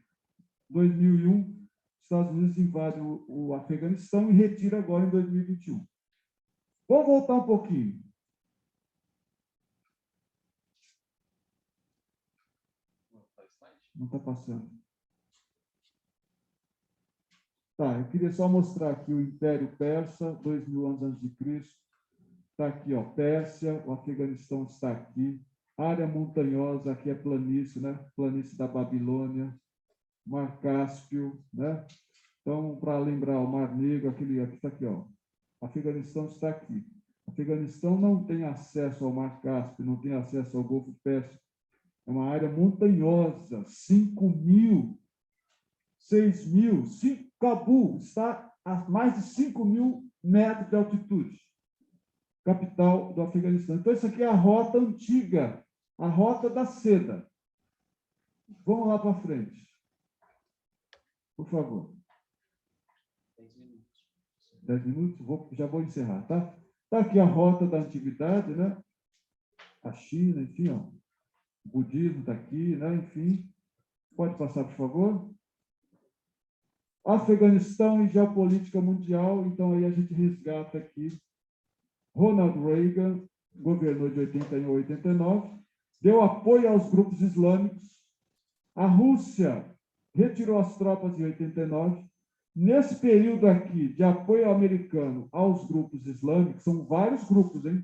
2001, os Estados Unidos invadem o Afeganistão e retira agora em 2021. Vamos voltar um pouquinho. Não está passando. Tá, eu queria só mostrar aqui o Império Persa, 2000 anos antes de Cristo. Está aqui, ó, Pérsia, o Afeganistão está aqui. Área montanhosa, aqui é planície, né? Planície da Babilônia, Mar Cáspio, né? Então, para lembrar, o Mar Negro, aqui está aqui, ó. O Afeganistão está aqui. O Afeganistão não tem acesso ao Mar Cáspio, não tem acesso ao Golfo Pérsico. É uma área montanhosa, 5.000, 6.000. Cabul está a mais de 5.000 metros de altitude, capital do Afeganistão. Então, isso aqui é a rota antiga, a rota da seda. Vamos lá para frente. Por favor. 10 minutos. 10 minutos? Já vou encerrar, tá? Está aqui a rota da antiguidade, né? A China, enfim, ó. O budismo está aqui, né? Enfim. Pode passar, por favor. Afeganistão e geopolítica mundial. Então, aí a gente resgata aqui. Ronald Reagan governou de 81 a 89, deu apoio aos grupos islâmicos. A Rússia retirou as tropas em 89. Nesse período aqui de apoio americano aos grupos islâmicos, são vários grupos, hein?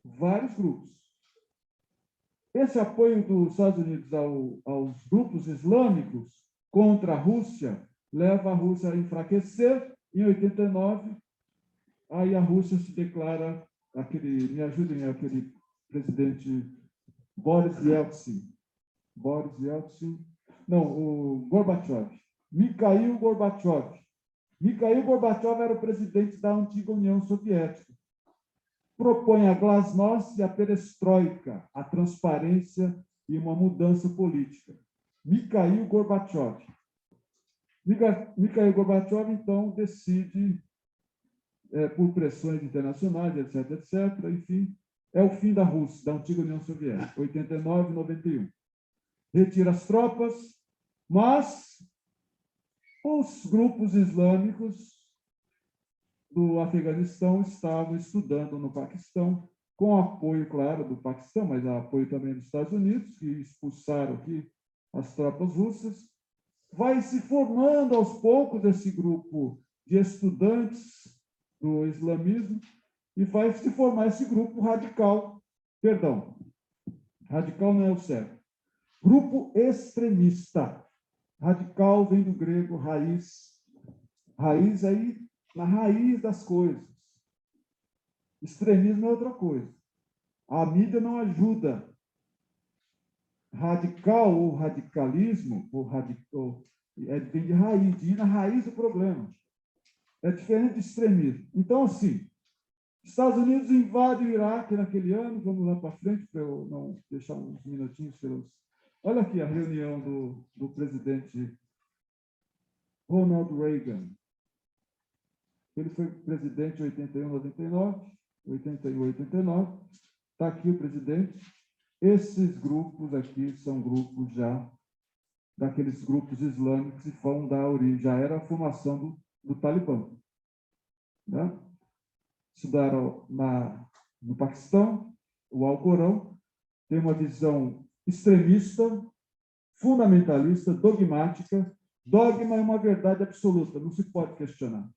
Vários grupos. Esse apoio dos Estados Unidos aos grupos islâmicos contra a Rússia leva a Rússia a enfraquecer. Em 89, aí a Rússia se declara me ajudem, aquele presidente Boris Yeltsin. Não, o Gorbachev. Mikhail Gorbachev. Mikhail Gorbachev era o presidente da antiga União Soviética. Propõe a glasnost e a perestroika, a transparência e uma mudança política. Mikhail Gorbachev. Mikhail Gorbachev, então, decide, por pressões internacionais, etc., enfim, é o fim da Rússia, da antiga União Soviética, 89 e 91. Retira as tropas, mas os grupos islâmicos do Afeganistão estavam estudando no Paquistão, com apoio, claro, do Paquistão, mas apoio também dos Estados Unidos, que expulsaram aqui as tropas russas. Vai se formando aos poucos esse grupo de estudantes do islamismo e vai se formar esse grupo radical. Perdão, radical não é o certo. Grupo extremista. Radical vem do grego raiz. Raiz aí, na raiz das coisas. Extremismo é outra coisa. A mídia não ajuda. Radical ou radicalismo, vem de raiz, de ir na raiz do problema. É diferente de extremismo. Então, assim, Estados Unidos invade o Iraque naquele ano, vamos lá para frente, para eu não deixar uns minutinhos pelos... Olha aqui a reunião do presidente Ronald Reagan. Ele foi presidente em 81, 99, 81, 89. Está aqui o presidente. Esses grupos aqui são grupos já daqueles grupos islâmicos que vão dar origem, já era a formação do Talibã. Né? Estudaram no Paquistão, o Alcorão, tem uma visão extremista, fundamentalista, dogmática. Dogma é uma verdade absoluta, não se pode questionar.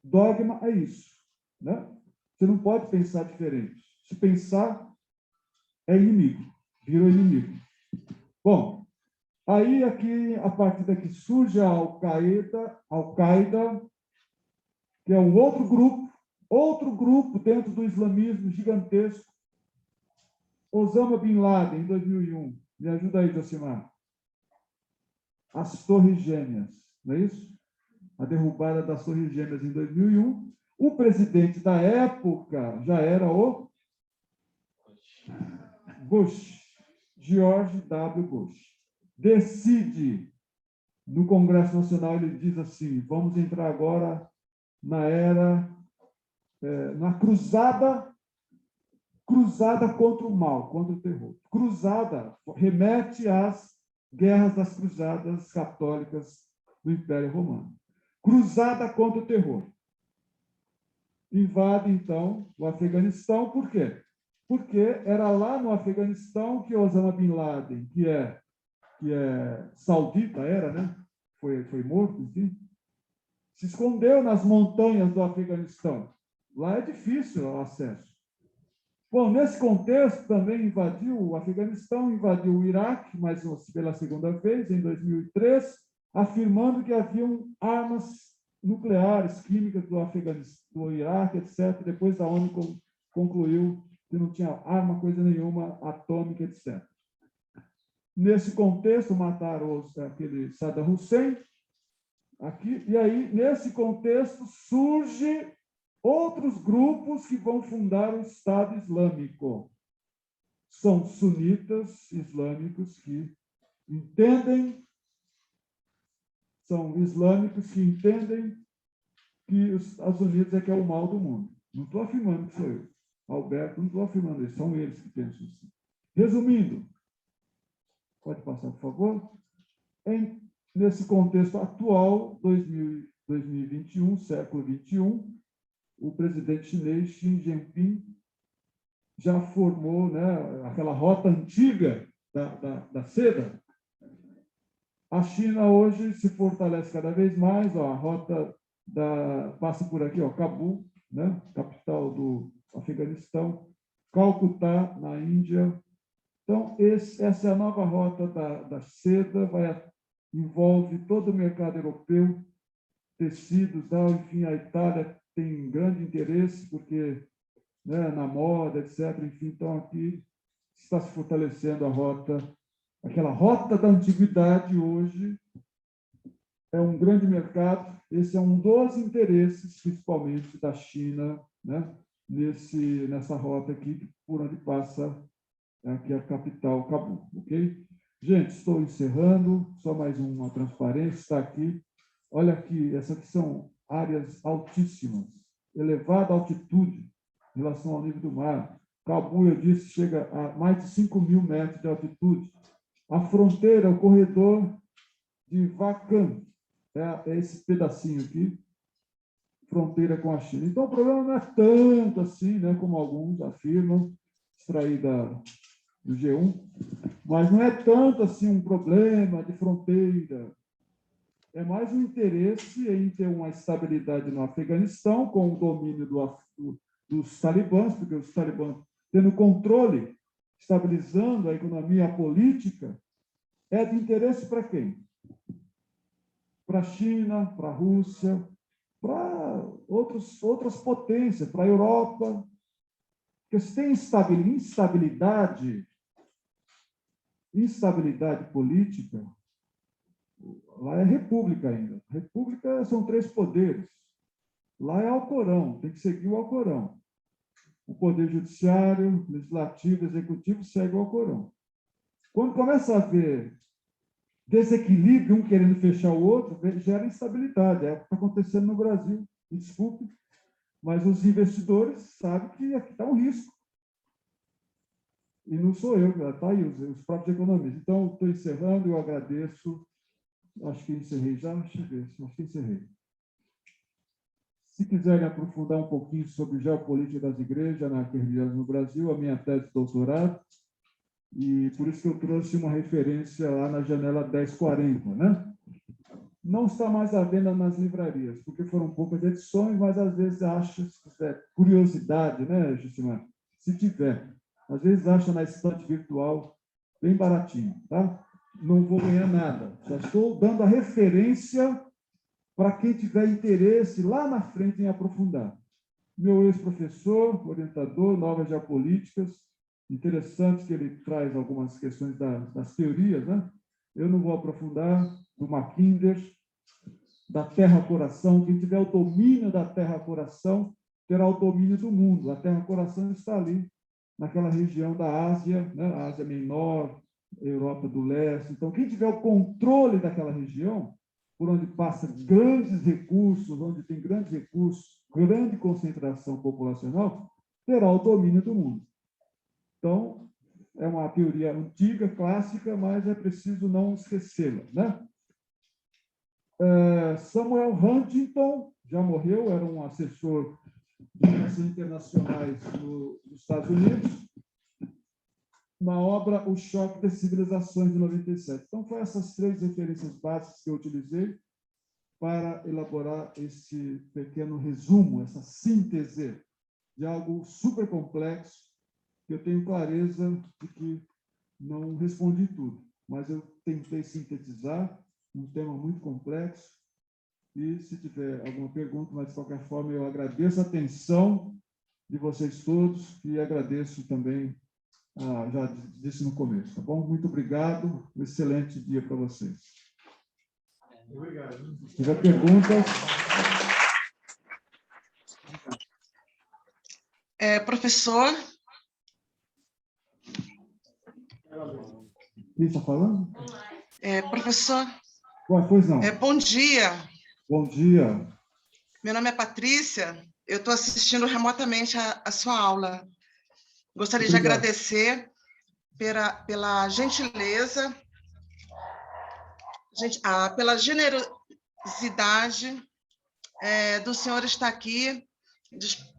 Dogma é isso. Né? Você não pode pensar diferente. Se pensar, é inimigo, virou inimigo. Bom, aí aqui, a partir daqui surge a Al-Qaeda, que é um outro grupo dentro do islamismo gigantesco. Osama Bin Laden, em 2001. Me ajuda aí, Josimar. As Torres Gêmeas, não é isso? A derrubada das Torres Gêmeas em 2001. O presidente da época já era o Bush, George W. Bush. Decide, no Congresso Nacional, ele diz assim, vamos entrar agora na era, na cruzada contra o mal, contra o terror. Cruzada remete às guerras das cruzadas católicas do Império Romano. Cruzada contra o terror. Invade, então, o Afeganistão. Por quê? Porque era lá no Afeganistão que Osama Bin Laden, que é saudita, né? Foi morto, enfim, se escondeu nas montanhas do Afeganistão. Lá é difícil o acesso. Bom, nesse contexto também invadiu o Afeganistão, invadiu o Iraque, mas pela segunda vez, em 2003, afirmando que haviam armas nucleares, químicas do Afeganistão, do Iraque, etc. Depois a ONU concluiu que não tinha arma, coisa nenhuma, atômica, etc. Nesse contexto, mataram aquele Saddam Hussein, aqui, e aí, nesse contexto, surge outros grupos que vão fundar o Estado Islâmico. São sunitas islâmicos que entendem, são islâmicos que entendem que os Estados Unidos é que é o mal do mundo. Não estou afirmando que sou eu. Alberto, não estou afirmando isso, são eles que pensam assim. Resumindo, pode passar, por favor? Nesse contexto atual, 2021, século XXI, o presidente chinês Xi Jinping já formou, né, aquela rota antiga da seda. A China hoje se fortalece cada vez mais, ó, a rota passa por aqui, ó, Cabul, né, capital do Afeganistão, Calcutá, na Índia. Então, essa é a nova rota da seda, envolve todo o mercado europeu, tecidos, enfim, a Itália tem grande interesse, porque, né, na moda, etc. Enfim, então, aqui está se fortalecendo a rota, aquela rota da antiguidade hoje, é um grande mercado. Esse é um dos interesses, principalmente da China, né, nessa rota aqui, por onde passa aqui a capital, Cabul, ok? Gente, estou encerrando, só mais uma transparência, está aqui. Olha aqui, essas aqui são áreas altíssimas, elevada altitude em relação ao nível do mar. Cabul, eu disse, chega a mais de 5.000 metros de altitude. A fronteira, o corredor de Wakhan, é esse pedacinho aqui, fronteira com a China. Então, o problema não é tanto assim, né, como alguns afirmam, extraída do G1, mas não é tanto assim um problema de fronteira. É mais um interesse em ter uma estabilidade no Afeganistão, com o domínio dos talibãs, porque os talibãs tendo controle, estabilizando a economia, a política, é de interesse para quem? Para a China, para a Rússia, para outras potências, para a Europa. Porque se tem instabilidade política, lá é república ainda. República são 3 poderes. Lá é Alcorão, tem que seguir o Alcorão. O poder judiciário, legislativo, executivo segue o Alcorão. Quando começa a haver desequilíbrio, um querendo fechar o outro, gera instabilidade. É o que está acontecendo no Brasil. Me desculpe, mas os investidores sabem que aqui está um risco. E não sou eu, está aí, os próprios economistas. Então, estou encerrando, eu agradeço. Acho que encerrei já, deixa eu ver, acho que encerrei. Se quiserem aprofundar um pouquinho sobre geopolítica das igrejas, anarquismo no Brasil, a minha tese de doutorado, e por isso que eu trouxe uma referência lá na janela 1040, né? Não está mais à venda nas livrarias, porque foram poucas edições, mas às vezes acha, se tiver curiosidade, né, Justimar? Se tiver, às vezes acha na estante virtual bem baratinho, tá? Não vou ganhar nada, só estou dando a referência para quem tiver interesse lá na frente em aprofundar. Meu ex-professor, orientador, Novas Geopolíticas, interessante que ele traz algumas questões das teorias, né? Eu não vou aprofundar, do Mackinder, da Terra-Coração. Quem tiver o domínio da Terra-Coração terá o domínio do mundo. A Terra-Coração está ali, naquela região da Ásia, né? A Ásia Menor, Europa do Leste. Então, quem tiver o controle daquela região, por onde passa grandes recursos, onde tem grandes recursos, grande concentração populacional, terá o domínio do mundo. Então, é uma teoria antiga, clássica, mas é preciso não esquecê-la, né? Samuel Huntington já morreu, era um assessor de relações internacionais nos Estados Unidos, na obra O Choque das Civilizações, de 97. Então, foram essas 3 referências básicas que eu utilizei para elaborar esse pequeno resumo, essa síntese de algo super complexo, que eu tenho clareza de que não respondi tudo, mas eu tentei sintetizar um tema muito complexo. E se tiver alguma pergunta, mas de qualquer forma eu agradeço a atenção de vocês todos e agradeço também, já disse no começo, tá bom? Muito obrigado, um excelente dia para vocês. Obrigado. Se tiver perguntas... Professor? Quem está falando? Professor? Pois não. Bom dia. Bom dia. Meu nome é Patrícia. Eu estou assistindo remotamente a sua aula. Gostaria de agradecer pela gentileza, pela generosidade do senhor estar aqui,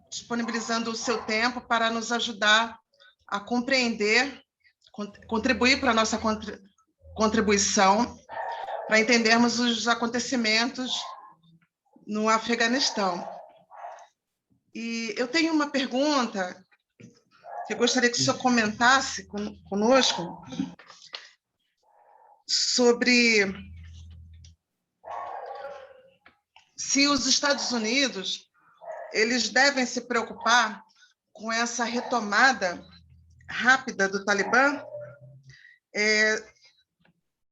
disponibilizando o seu tempo para nos ajudar a compreender, contribuir para a nossa contribuição, para entendermos os acontecimentos no Afeganistão. E eu tenho uma pergunta que eu gostaria que o senhor comentasse conosco sobre se os Estados Unidos eles devem se preocupar com essa retomada rápida do Talibã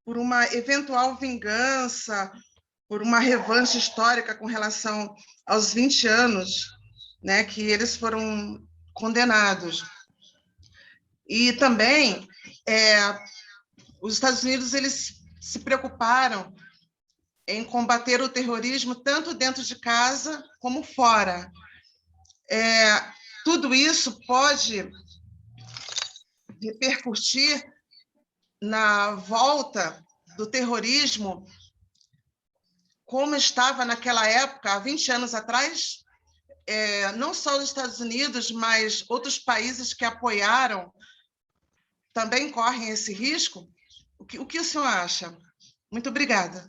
por uma eventual vingança, por uma revanche histórica com relação aos 20 anos, né, que eles foram condenados. E também os Estados Unidos eles se preocuparam em combater o terrorismo tanto dentro de casa como fora. Tudo isso pode repercutir na volta do terrorismo como estava naquela época, há 20 anos atrás, não só os Estados Unidos, mas outros países que apoiaram também correm esse risco? O que o senhor acha? Muito obrigada.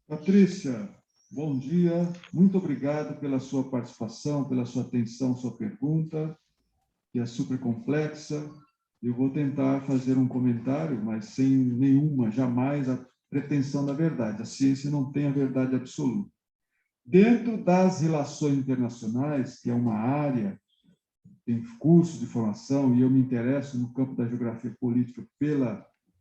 Patrícia, bom dia. Muito obrigado pela sua participação, pela sua atenção, sua pergunta, que é super complexa. Eu vou tentar fazer um comentário, mas sem nenhuma, jamais, a pretensão da verdade. A ciência não tem a verdade absoluta. Dentro das relações internacionais, que é uma área, tem curso de formação, e eu me interesso no campo da geografia política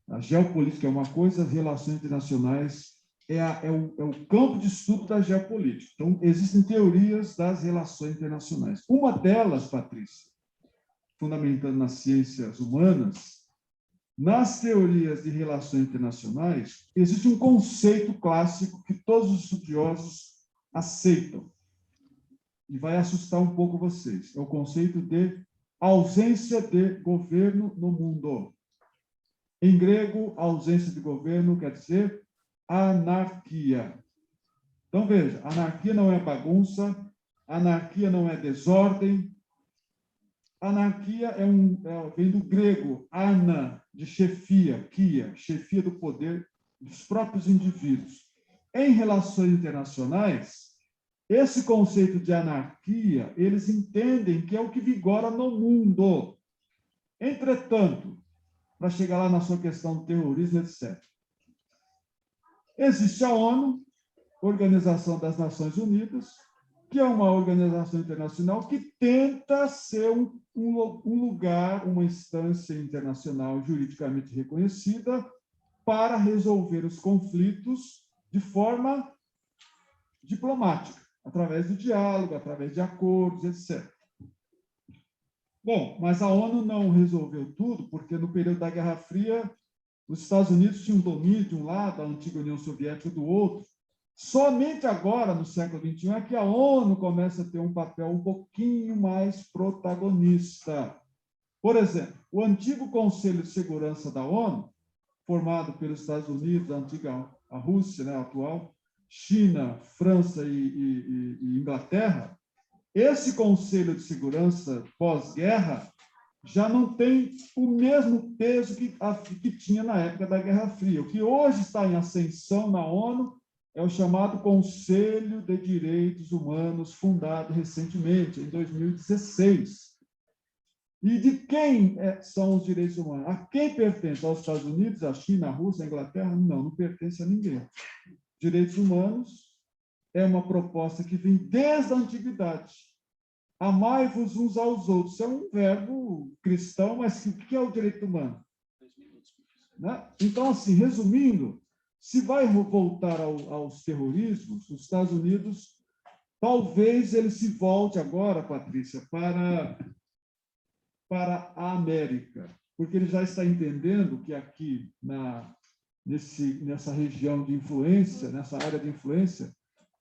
a geopolítica é uma coisa, as relações internacionais é o campo de estudo da geopolítica. Então, existem teorias das relações internacionais. Uma delas, Patrícia, fundamentando nas ciências humanas, nas teorias de relações internacionais, existe um conceito clássico que todos os estudiosos aceitam, e vai assustar um pouco vocês. É o conceito de ausência de governo no mundo. Em grego, ausência de governo quer dizer anarquia. Então, veja, anarquia não é bagunça, anarquia não é desordem. Anarquia vem do grego, ana, de chefia, kia, chefia do poder dos próprios indivíduos. Em relações internacionais, esse conceito de anarquia, eles entendem que é o que vigora no mundo. Entretanto, para chegar lá na sua questão do terrorismo, etc. Existe a ONU, Organização das Nações Unidas, que é uma organização internacional que tenta ser um lugar, uma instância internacional juridicamente reconhecida para resolver os conflitos de forma diplomática, através do diálogo, através de acordos, etc. Bom, mas a ONU não resolveu tudo, porque no período da Guerra Fria, os Estados Unidos tinham domínio de um lado, a antiga União Soviética do outro. Somente agora, no século XXI, é que a ONU começa a ter um papel um pouquinho mais protagonista. Por exemplo, o antigo Conselho de Segurança da ONU, formado pelos Estados Unidos, a Rússia, né, a atual, China, França e Inglaterra, esse Conselho de Segurança pós-guerra já não tem o mesmo peso que tinha na época da Guerra Fria. O que hoje está em ascensão na ONU é o chamado Conselho de Direitos Humanos, fundado recentemente, em 2016. E de quem são os direitos humanos? A quem pertence? Aos Estados Unidos, à China, à Rússia, à Inglaterra? Não, não pertence a ninguém. Direitos humanos é uma proposta que vem desde a antiguidade. Amai-vos uns aos outros. Isso é um verbo cristão, mas o que é o direito humano? Né? Então, assim, resumindo, se vai voltar aos terrorismos, os Estados Unidos, talvez ele se volte agora, Patrícia, para a América, porque ele já está entendendo que aqui, nessa região de influência, nessa área de influência,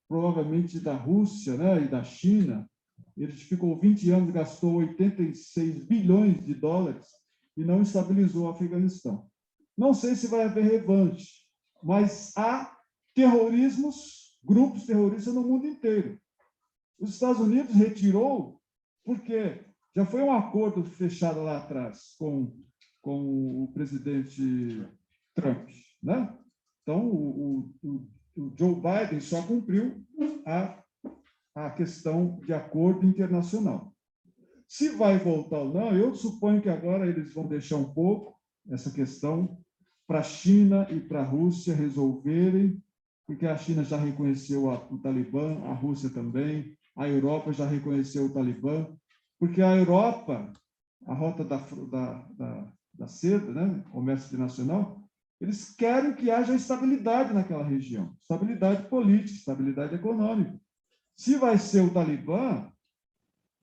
provavelmente da Rússia, né, e da China, ele ficou 20 anos, gastou 86 bilhões de dólares e não estabilizou o Afeganistão. Não sei se vai haver revanche, mas há terrorismos, grupos terroristas no mundo inteiro. Os Estados Unidos retirou porque já foi um acordo fechado lá atrás com o presidente Trump, né? Então, o Joe Biden só cumpriu a questão de acordo internacional. Se vai voltar ou não, eu suponho que agora eles vão deixar um pouco essa questão para a China e para a Rússia resolverem, porque a China já reconheceu o Talibã, a Rússia também, a Europa já reconheceu o Talibã, porque a Europa, a rota da seda, né, comércio internacional, eles querem que haja estabilidade naquela região, estabilidade política, estabilidade econômica. Se vai ser o Talibã,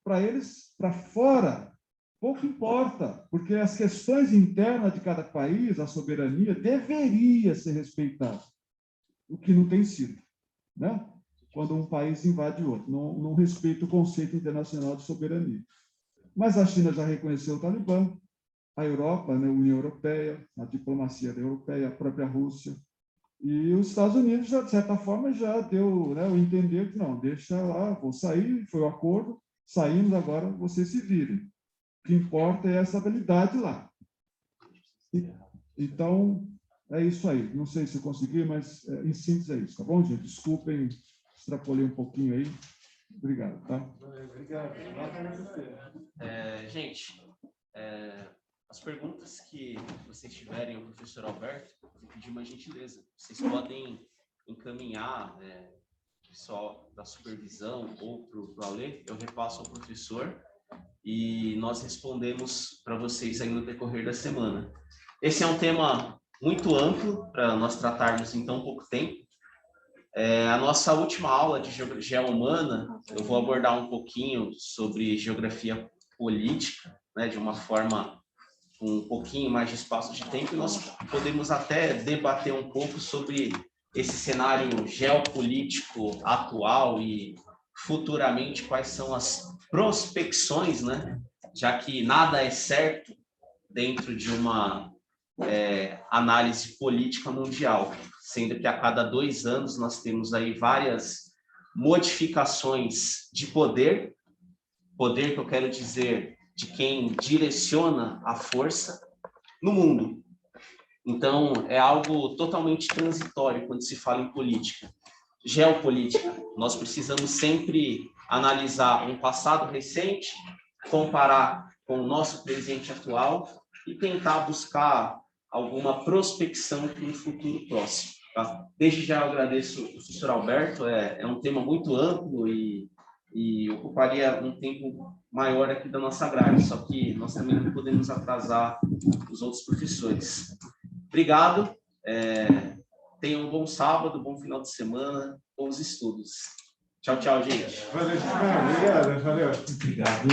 para eles, para fora, pouco importa, porque as questões internas de cada país, a soberania, deveria ser respeitada, o que não tem sido, né? Quando um país invade outro, não respeita o conceito internacional de soberania. Mas a China já reconheceu o Talibã, a Europa, né, a União Europeia, a diplomacia europeia, a própria Rússia, e os Estados Unidos, já, de certa forma, já deu, né, o entender que não, deixa lá, vou sair, foi o acordo, saímos, agora vocês se virem. O que importa é a estabilidade lá. Então, é isso aí. Não sei se eu consegui, mas em síntese é isso, tá bom, gente? Desculpem, extrapolei um pouquinho aí. Obrigado, tá? Obrigado. Gente, As perguntas que vocês tiverem ao professor Alberto, eu vou pedir uma gentileza. Vocês podem encaminhar, o pessoal da supervisão ou para o Alê, eu repasso ao professor e nós respondemos para vocês aí no decorrer da semana. Esse é um tema muito amplo para nós tratarmos em tão pouco tempo. A nossa última aula de Geografia Humana, eu vou abordar um pouquinho sobre geografia política, né, de uma forma com um pouquinho mais de espaço de tempo, e nós podemos até debater um pouco sobre esse cenário geopolítico atual e futuramente quais são as prospecções, né, já que nada é certo dentro de uma análise política mundial, sendo que a cada 2 anos nós temos aí várias modificações de poder que eu quero dizer de quem direciona a força no mundo. Então, é algo totalmente transitório quando se fala em política. Geopolítica, nós precisamos sempre analisar um passado recente, comparar com o nosso presente atual e tentar buscar alguma prospecção para um futuro próximo. Tá? Desde já eu agradeço o professor Alberto, é um tema muito amplo e ocuparia um tempo maior aqui da nossa grade, só que nós também não podemos atrasar os outros professores. Obrigado, tenham um bom sábado, bom final de semana, bons estudos. Tchau, tchau, gente. Valeu, obrigado. Valeu. Obrigado.